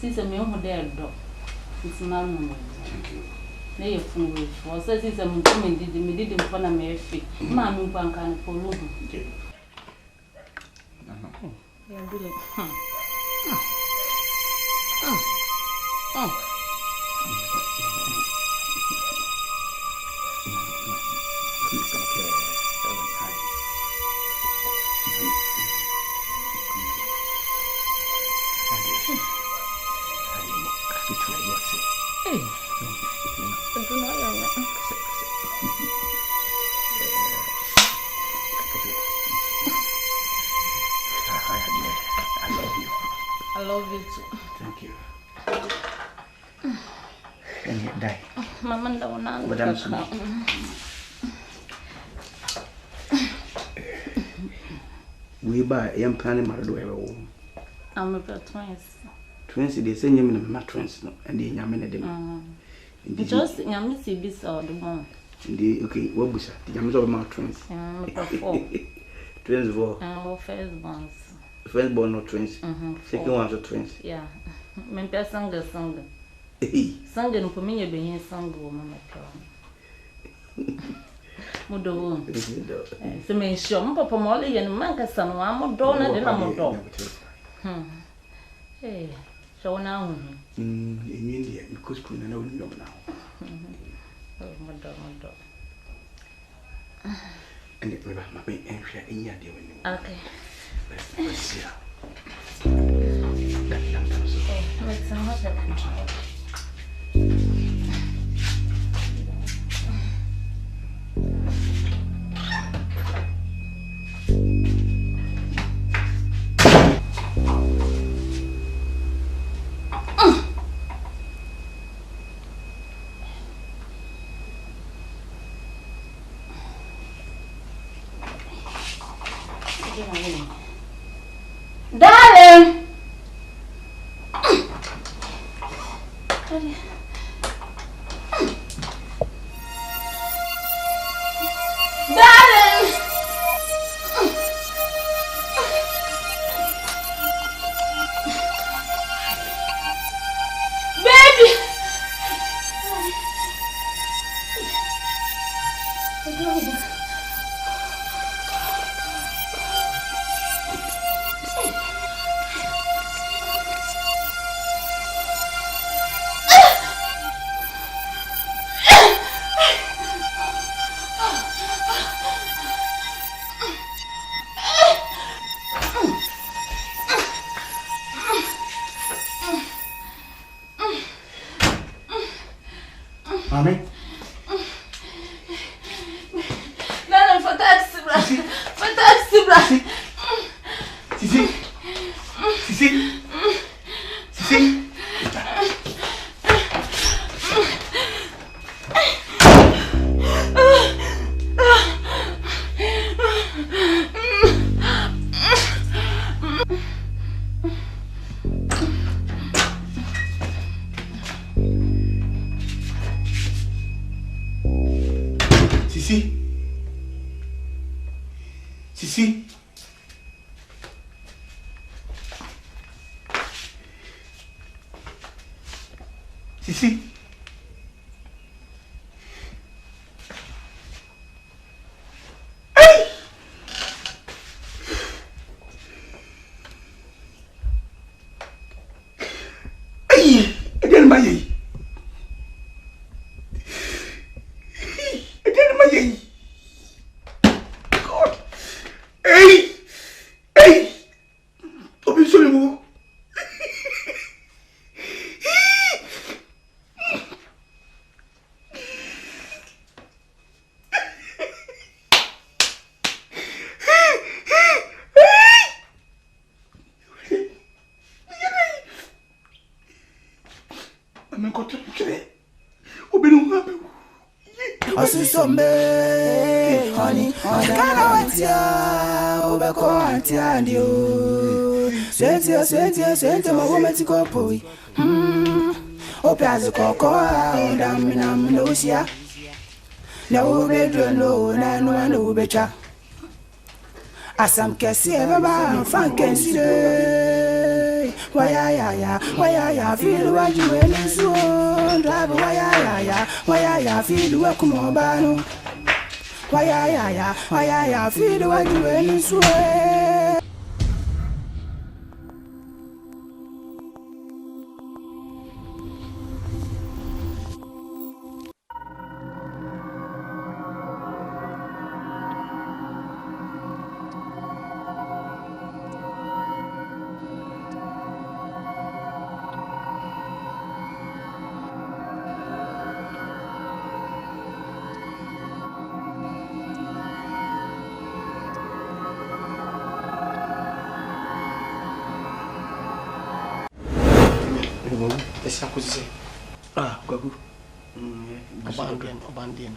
since me hu there do it's not no thank you na ye fun we for so since me did mfa na me efi ma mi nkwa nka no poludu ya dule I love you too. Thank you. And you die. Mama ndaona. Madam Suma. We buy young planning marado ever. I'm a twins. Twins they say you mean my twins no and the nyame dem. Just nyame see this or the one. Okay, what busa? The nyame of my twins. Twins for. First ones. First born no twins. Second ones are twins. Yeah. Me pesa sanga. Sanga no for me be here sanga wo mama pia. Mudo. So me sure mo papa mo le yen man ka san wa mo do na de na mo do. Eh. So na hu. Enyim dia because school na woni yom na. Mo do. And it me ba ma be enhwe enya dia woni. Okay. Let's see. That young person. Let's see what Darling! Darling! Baby! Fantastic, bra. Sisi. Sisi. Again, my God. Hey. Obi sorry mo. Honey, I can't want ya, Obeko Antiandio. Sweet, my woman to go boy. Opia's a cocoa, Daminam, Lucia. No bedroom, no better. As some can see everybody, Frank can see. Why I feel what you will soon. Drive why I feel welcome on Bano. Why I feel what you will swear. Gagu. Abandon.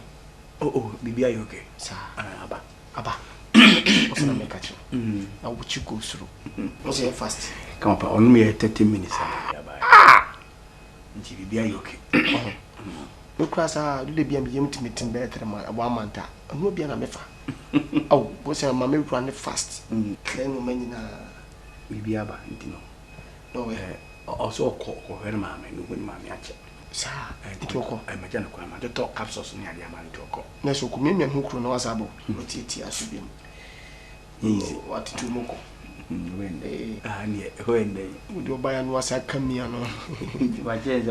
Oh, Bibi, are you okay? Sir, Abba. What's the make at you? Now, what you go through? What's your fast? Come up on me 30 minutes. Bibi, are you okay? No class, do they be a meeting better than 1 month? And no be an amefa. Oh, what's your mammy run fast? Then, woman, Bibi, Abba, no way. Also, call her mamma and when mammy at you. Sir, it will call a mechanical man to talk capsules near the man to call. Next, who come in and who knows about what it has been. Easy, what to look when they would you buy and was a camion? My dear,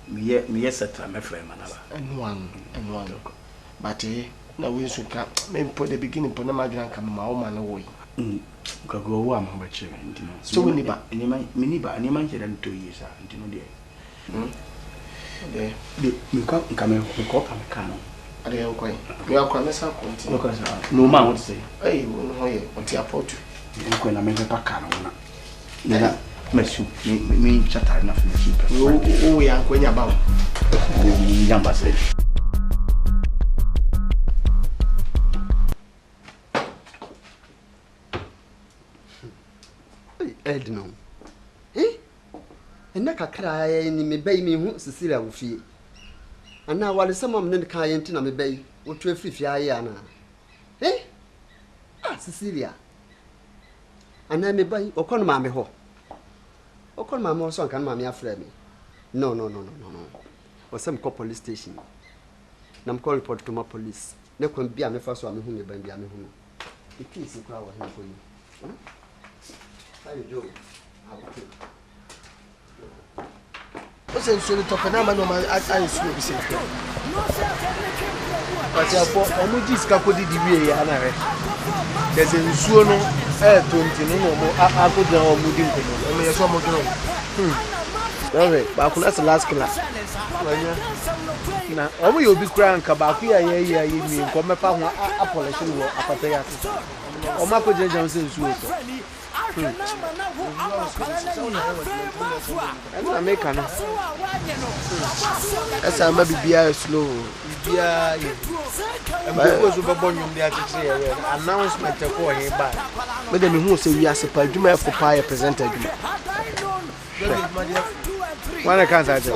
me, etc. My friend, and one. But now we should come. Maybe put the beginning, put my grand come my own man away. Go warm, but so many, but any man here than 2 years, there. We come and call a cannon. I don't quite. We are quite no man would say, hey, what's your portrait? When I make a cannon. Never, Monsieur, me chatter enough in the sheep. Oh, we are going about. Number say. Edno. And I cry and me bay me who Cecilia will feel. And now while some of them can't enter me bay, what to a free fiana. Eh? Ah, Cecilia. And I may buy or call mammy ho. Or call my more son can mammy afraid me. No. Or some call police station. Nam call report to my police. There can be a first one whom you buy me home. The case is crowd for you. How you doing? What's the sort of phenomenon I see? But for Mujis Capodi, there's a Suno air 20 no more. I put down moving. Only a summer girl. All right, but that's the last class. Na omo yo bi kura nka ba ku ya ye mi nko mefa ho apology wo apata ya se. O ma ko jeje on se nsu o so. Na me kana. Esa ma bibia slow. Bibia ye. Mbo so bobo nyum dia tete ye. Announcement ko he ba. Me de me hu se wi ase pa adwuma e fopa ye present adwuma. Wana kan sa je.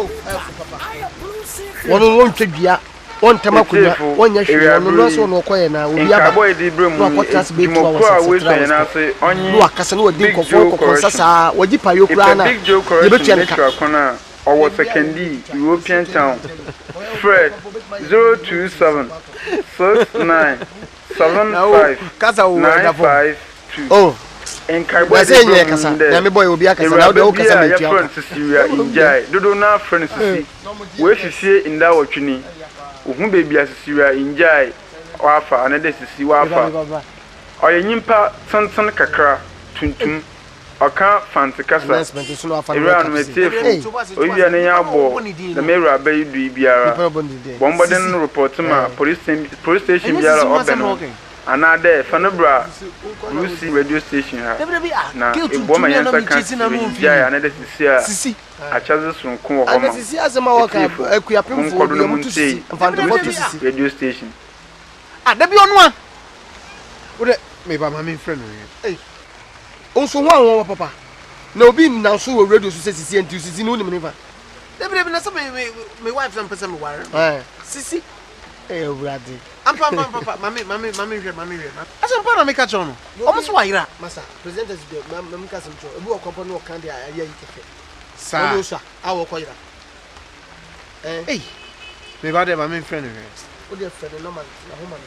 Wono won twadua won tema kunya won nya hwe wono no so no koye na obi aba boy di brem no akotas be to wa no akasa no di nkofo ko sasa waji pa yokura na ye betua nka our secondary European town Fred 027 69 75 kasa wo da fo 952 oh en Kaiboy de kasa na me boy obi akasa na o kasa me tua Syria injai dodo na friends si we fisie inda wotwini ohun baby Syria injai wafa anade sisi wafa oyanyimpa tantan kakra tuntum aka fanti kasa era no metefo obi ane ya abo na mera abayi du biara bomboden report ma police station biara obeno anade fanabra Lucy radio station ha na ebo ma yansa kan ya anade sisi achaze sunko wo ma sisi azema waka akuyapemfo bi mutusi mfante sisi radio station da bi onu a ode me ba ma me friend no onso ho anwo papa na obi na so wo radio so sisi enti sisi no nim nifa debre na so me wife am pesa me ware sisi brother ampa papa mami asa mpa na me catch on omo so wire masa presenters be mam ka sem cho ebi okopo no kan dia ya yi kefe sa no so awo ko yira me ba de ma me friend o de friend no man na ho man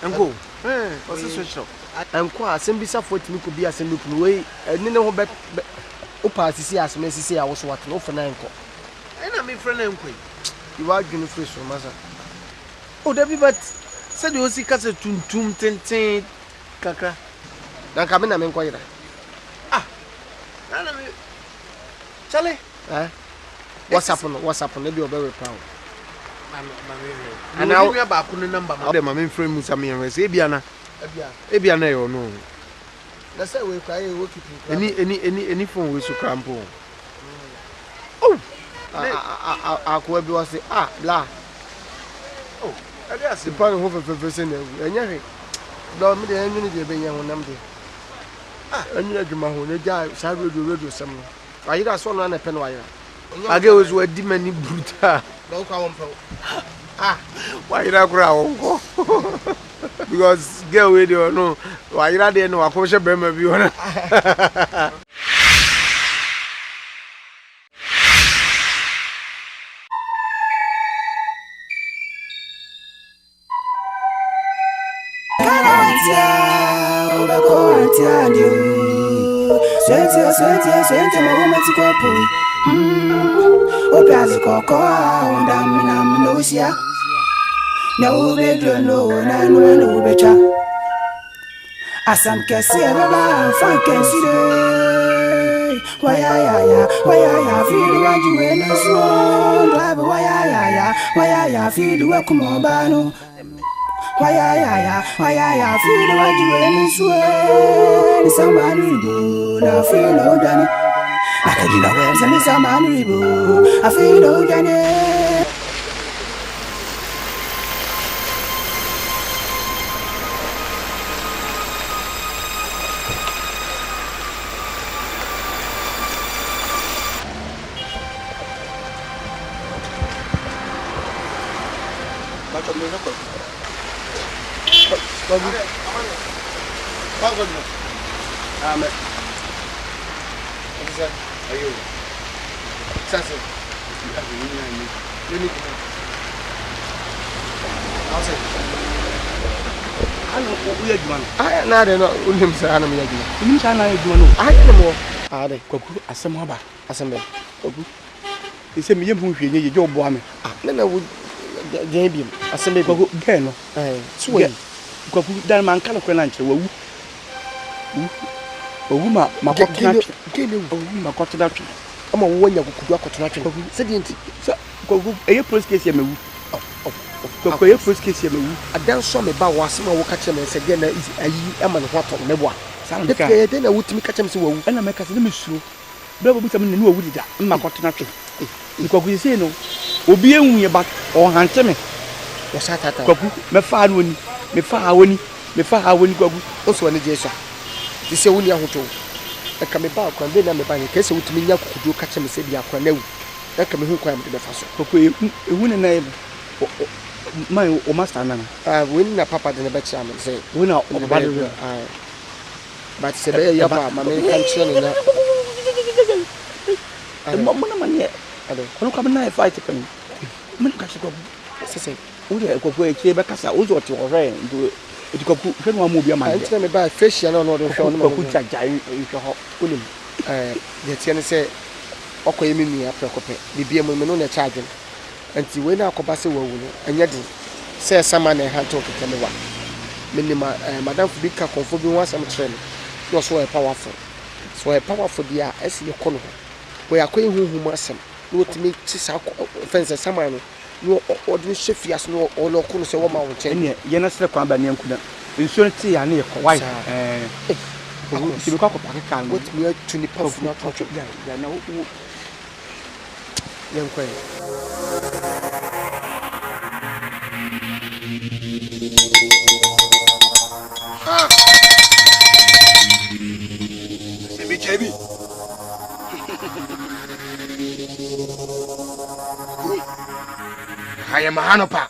enko what's switch up enko asem bisa 40 mi ko bi asem mi we ni ne ho be o pa sisi asem sisi a wo so wat no fana enko na me friend enko you are gunu fresh so masa o da bi but said you see kase tuntum tenten kakra dan ka me na me enko yira na me chale WhatsApp no be obewe pa and now we ba kunu number ma dem ma me frame musa me yan say ebia na yo no na say we cry we keep any phone we so crampo akwa bi wase bla ade ase pa ho fe se na enya he do me de enyu ni de be nya ho nam de enyu adwuma ho ne ja sa radio sam no ayira so no na pe no ayira age was we di mani bruta do kwa won pe why you not cry because girl we don't know why you not there no akoshe be ma bi ona Sente mama tikopo opiazi koko onda mina mnosia na ubedo no na no ubecha asam kesi baba fanken sire waya feel waju wena so drive waya feel wa kumobano waya feel waju wena so ni samani do na feel odani akajina wenza ni samani bo I feel odani Ayo. Sasa. Nini? Asa. Ano uya jumano. Na de no unim sa ana me yagina. Unim sa na yagina no. Na mo. De kwaku asem aba. Asem be. Kwaku. Ise me yemu hwe nye je obo ame. Na wo je bi. Asem be kwaku ge no. Suwe. Kwaku dan man kan ko na nche wawu. Owuma makotena twe. Gene Owuma makotena twe. Ama wo nya kukudu akotena twe. Se di enti. So kogu eye police case ya mewu. Koko eye police case ya mewu. Adan so me ba wo asema wo ka che me se gene ayi ama ne ho ato me boa. Samka. De na wutimi ka che me se wo wu. Ana me ka se me suro. Bra bo bisa me ne wo dida. Makotena twe. Nkogu se no. Obi enwu ye ba o hante me. Wo sa tata. Kogu me fa no ni. Me fa ha woni kogu. O so ne je so. Ti se wo ni ahoto. E ka me ba akwan be na me ba ni ka se wutimi nya kukudu ka che me se bi akwan na wu. E ka me hu kwan me de fa so. Koko ehu ne na e my o master nana. When na papa de be chia me say. When na o ba de. But se be ya pa ma me kan chia ni na. Mo na manye. Kono ka na fight kan. Men ka se ko. Se o de ko e kire be kasa o zo ti o re ndo e ko ku hwe no amu bi ama. Nti me ba fresh ya na no do hwe no ko ku jaja hwe ho. Onim. De tie ne se okoye me nua prekope. Bibia mo me no na charge. Nti we na akoba se wawu no anya din se sama na ha to kete me wa. Minima madam fu bi ka konfo bi ho asam kire no so e powerful. So e powerful dia esi ye kono. We akoye huhu asem. No timi tisa fence sama no no odin shefias no olo kono se wo ma wo chen. Ne ye na sele kwa ba ne nkuda. Nsuo ti ya ne ye ko wai. Ti bi kwa ko pake kan. What me to ni puff na touch ya na wo yan kwai. Sebi chebi. Haya mahano pa.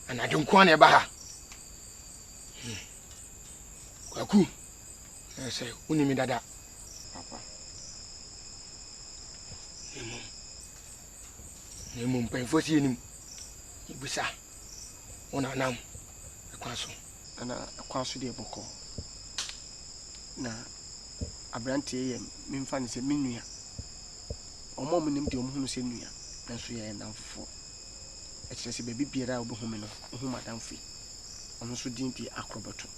Anajunkwa ne baha. Kwaku. Ese unimi dada. Papa. Nemu mpenfo si enim. Ibisa. Ona nam. Ekwaso. Ana ekwaso de boko. Na abrante ye memfa ne se menua. Omo mo nim de omo hunu se nua. Nanso ye namfo. E kire se bebi biara obo humi no. Ohu madamfi. Ono so din di akrobato.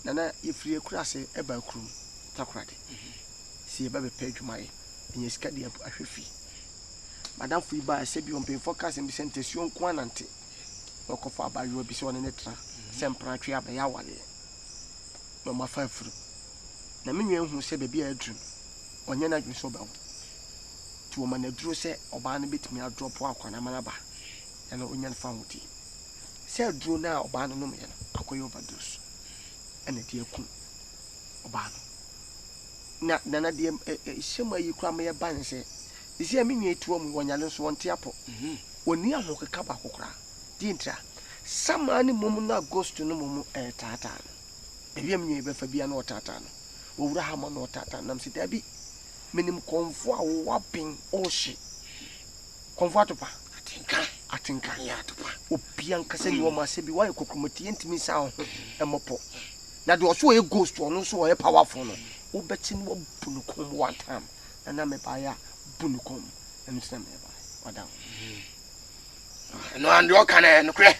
Nana yefiri ekura se eba kurum takrade. Si eba be pa adwumaye. Enye sika de ahwefi. Madam fu iba se bi on pe focus in sentesio nko anante. Okofa abayo bi se one netra. Sempra twa aba ya wale. No ma fa furu. Na menwe hu se bebi adru. Onye na dwun so ba wo. Ti wo ma na duro se oba na betimi a drop akwana manaba. Ena onya fa hoti. Se duro na oba no no me no akoyo overdose. Ena di eku oba no. Na de shema yi kura me ban se isi a menwe tuo mu wonyale so wonte apo. Oni ahokeka ba kokora. Di ntra. Sama ni mum na ghost no mum tata no. Ebi menwe be fa bia na otata no. Owura ha ma na otata nam se da bi menim konfo a wo wapin oshi. Konfo atopa. Atinka ya atopa. Obi an kasa ni wo ma se bi wa ekokromoti entimi sa ho emopo. Na de oso e ghost ono so e powerful no. Wo beti ni wo bunukom one time. Na me ba ya bunukom. Emsem me ba. Wadam. No andi o kana no kre.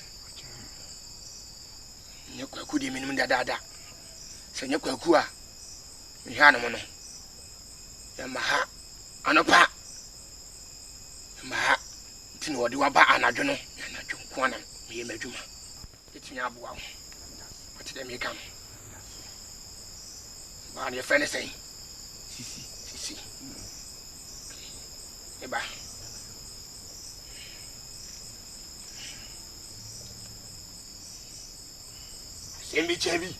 Nyekwaku di minimum dada. Se nyekwaku a ihana mo no. Yamaha anopa. Yamaha tini wodi waba anadwo no. Anadwo nko na me madwuma. Etinya aboa ho. Ati dem yekam. Ba ne fene sei. Sisi. Eba. Sembi chebi.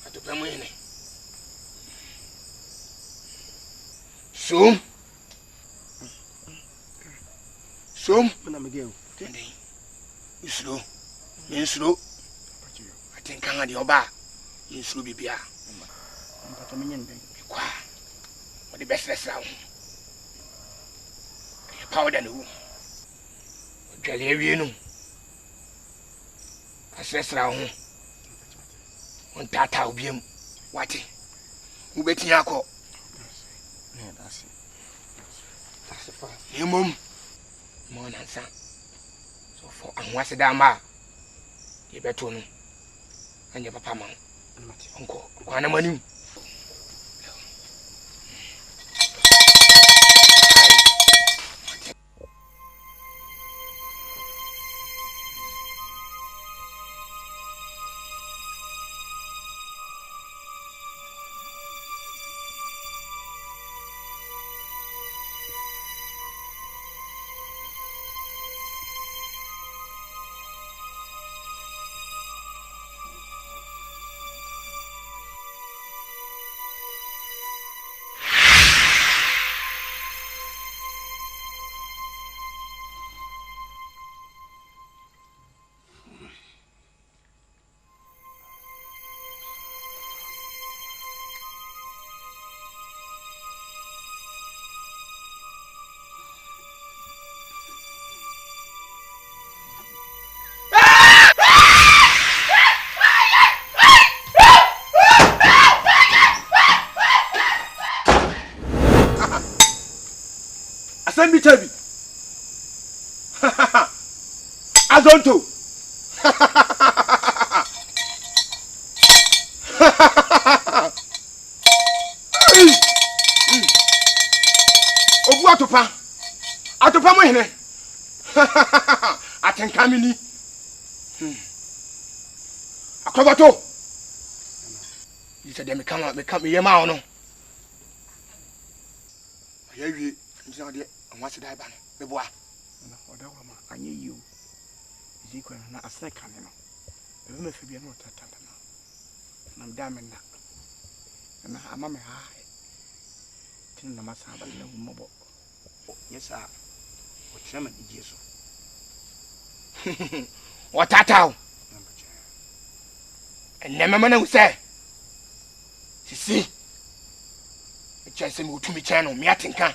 Atopa mwene. Som. Mana megeu. Tende. Uslo. Menslo. Atenka de oba. Yenslo bibia. Mpata menyende. Kwa. Wodi besresra ho. Powder no. Dwale awie no. Asresra ho. On tata obiem. Wati. Ubetia akọ. Yeah, that's it. That's the part. Yemom. Mo nansa. So for anwase da ma. ye beto no anya papa ma onko kwana mani Send me Chabi. Azonto. Obu atopa. Atopa mo hene. Atenkamini. Akobato. You said me come yema ono. Ayewi, nsi de anwase dai ba no. Beboa. Na oda wa ma anye yi o. Zikwa na aseka ne no. Ebe me fibia no tatanda na. Na mda me na ama me ha. Tin na masa ba na humobo. Yes ah. O chama di Jesu. O tatao. Enne me na use. Sisi. Echase me utumi chano mi atinka.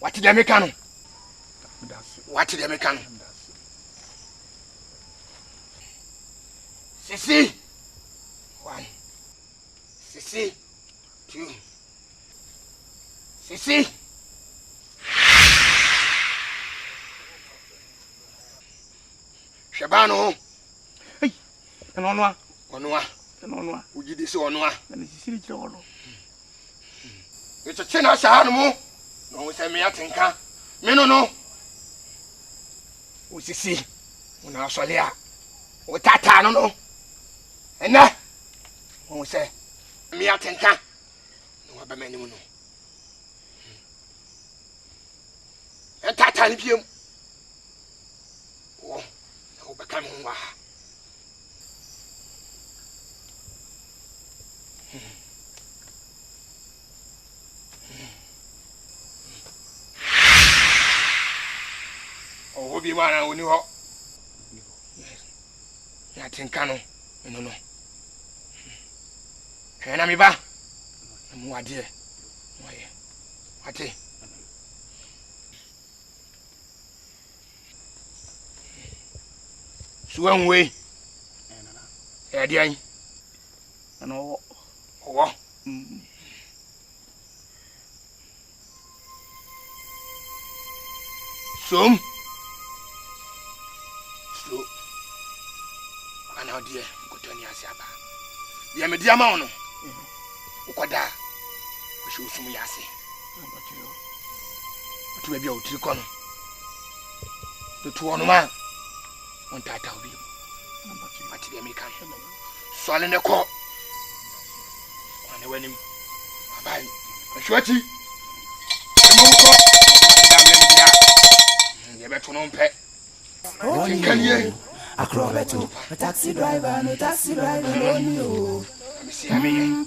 Wati de meka no. Wati de meka no. Sisi. 1. Sisi. 2. Sisi. Shabano. Hey. Onwa. Onwa. Ujidi se onwa. Na sisi jira ono. It's a china shahano mo. No se me atinka. Me no. Usisi. Una solia. O tata no. Ena. Won se me atinka. No ba mani mu no. E tata ni biem. O, o ba kan wa. O obi mana oni ho. Yes. Ya tinka no. No. Kana mi ba. Mu ade. Oye. Ate. Suwan we. Ya di an. No. Owo. Som. So. Ana die kotoni asiaba. Dia me dia ma ono. Ukoda. O shi usum yase. Otu bia otiri kono. To ono ma. On tata obi. Ati dia me kan. So ale ne ko. Wane wanim. Abai. Ashwati. Mo ko. Ya beto no mpe. Kanye. Acrobato, a taxi driver, no new.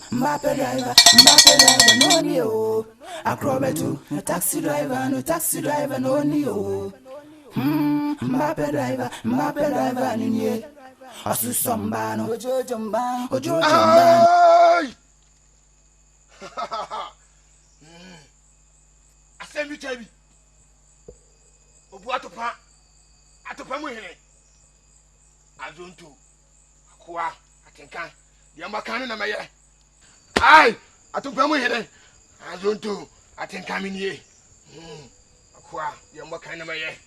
Mapper driver, no new. Acrobato, a taxi driver, no new. Mapper driver, new. Asu sombano, ojo jambano. Asemi Chabi. Obu atopa mu hene. Azonto. Akwa atenka. Dia makane na meye. Ai, atopa mu hene. Azonto atenka minie. Akwa dia makane na meye.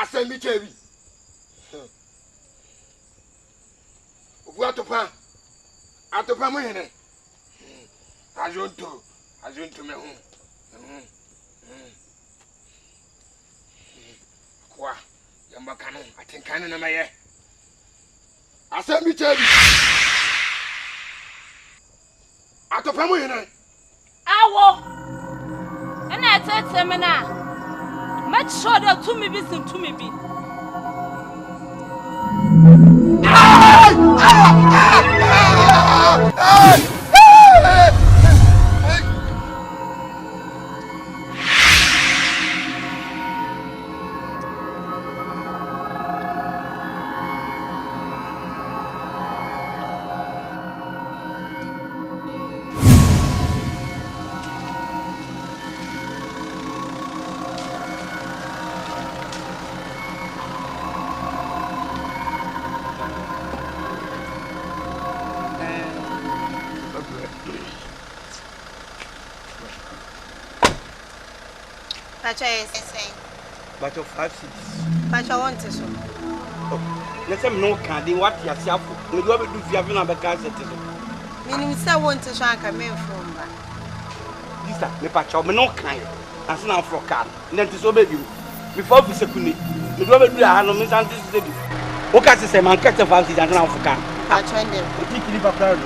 asɛm bi kyɛ bi obu atopa mo hene azonto me ho kwa yamba kanu atenkan na maye asɛm bi kyɛ bi atopa mo hene awo ena tete me na make sure that to me bi sim to me bi Bacho 5 6. Bacho want to so. Let's say no candy what you see after. We do do fiafi na be ka set so. Meaning say want to so anka me from ba. Sister, me pacho me no kan. Anse na fro car. Nti so be bi. Before we sekuni. Me do be do ha no me santi se bi. O ka se man ka te 5 6 anse na fro car. Bacho ndem. O ti kili pa pra.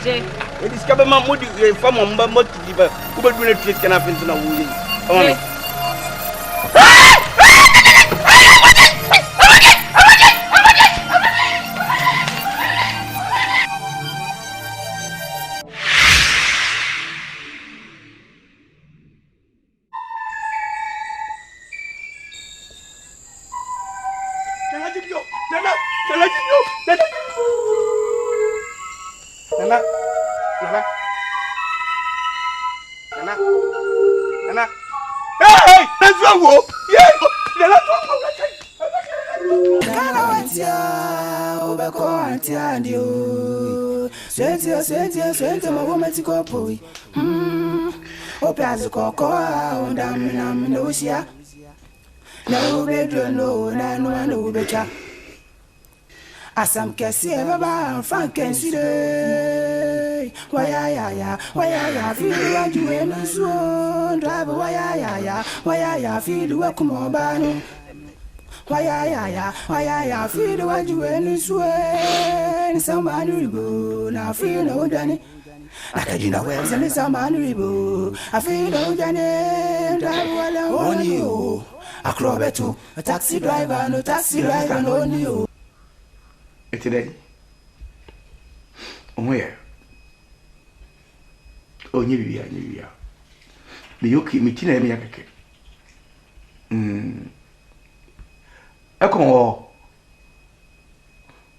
Je. E discover ma modi fa mo mba mo ti ba. Ku be do na treat kana fin na wo yi. Come on. Sente ma woman to go boy. Opiazo cocoa on damn no sia. No bedroom, no better. Asam kesi baba Frank and Side. Why ya feel what you in so drive why ya feel welcome bano. Why ya feel what you in so somebody go now feel no Danny. I can you know where somebody go. I feel no Danny drive well on you. A crobeto, a taxi driver, no you. Today, where? Oh, New Year. The Yoki Mitina Miaka. I come all.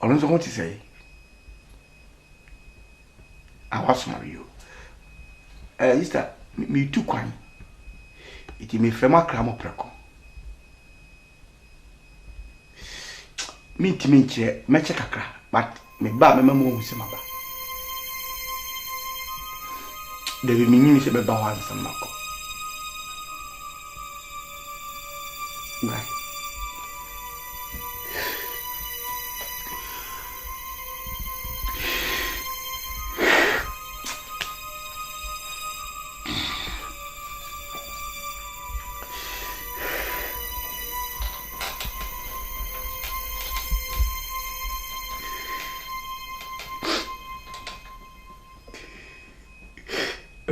I don't know what to say. I was marry you. Sister, me too quine. It may frame cram of preco. Me meche kakra, but me ba me memo hu se maba. De bi minyi se be ba wan sam nako. Right.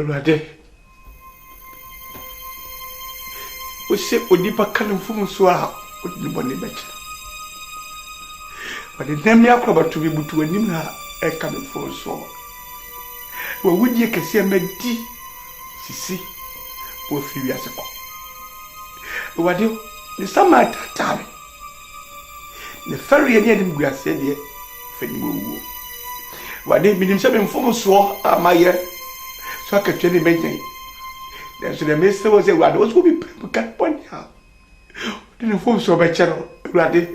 Rade. O se odipa kan fun so a odi bone beche. But the name ya kwa batu bi butu anim ha e kan fun so. Wo wudi kese amadi sisi po fi wi aseko. Wade ni sama tatare. Ne fari ye ni guase de fani wo. Wade binim se be mfun so amaye. So I can tell you many. There's the minister was a word, was going to be cut one year. Didn't force so by channel, Raddy.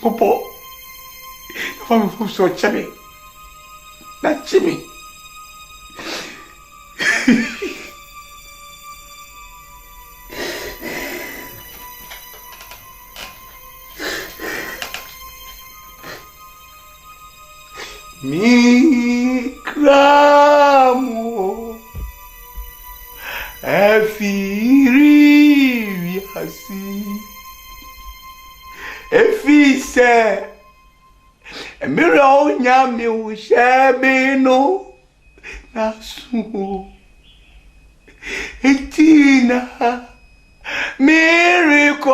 Popo. If I'm forced so chummy. That Jimmy. mi kramo efiri viasi efise emira onya mi wo shebe no nasu etina miracle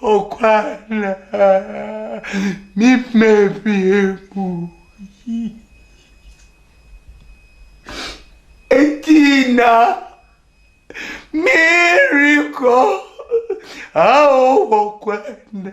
okwana mi mebiemu etina miracle okwana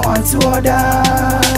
On to order.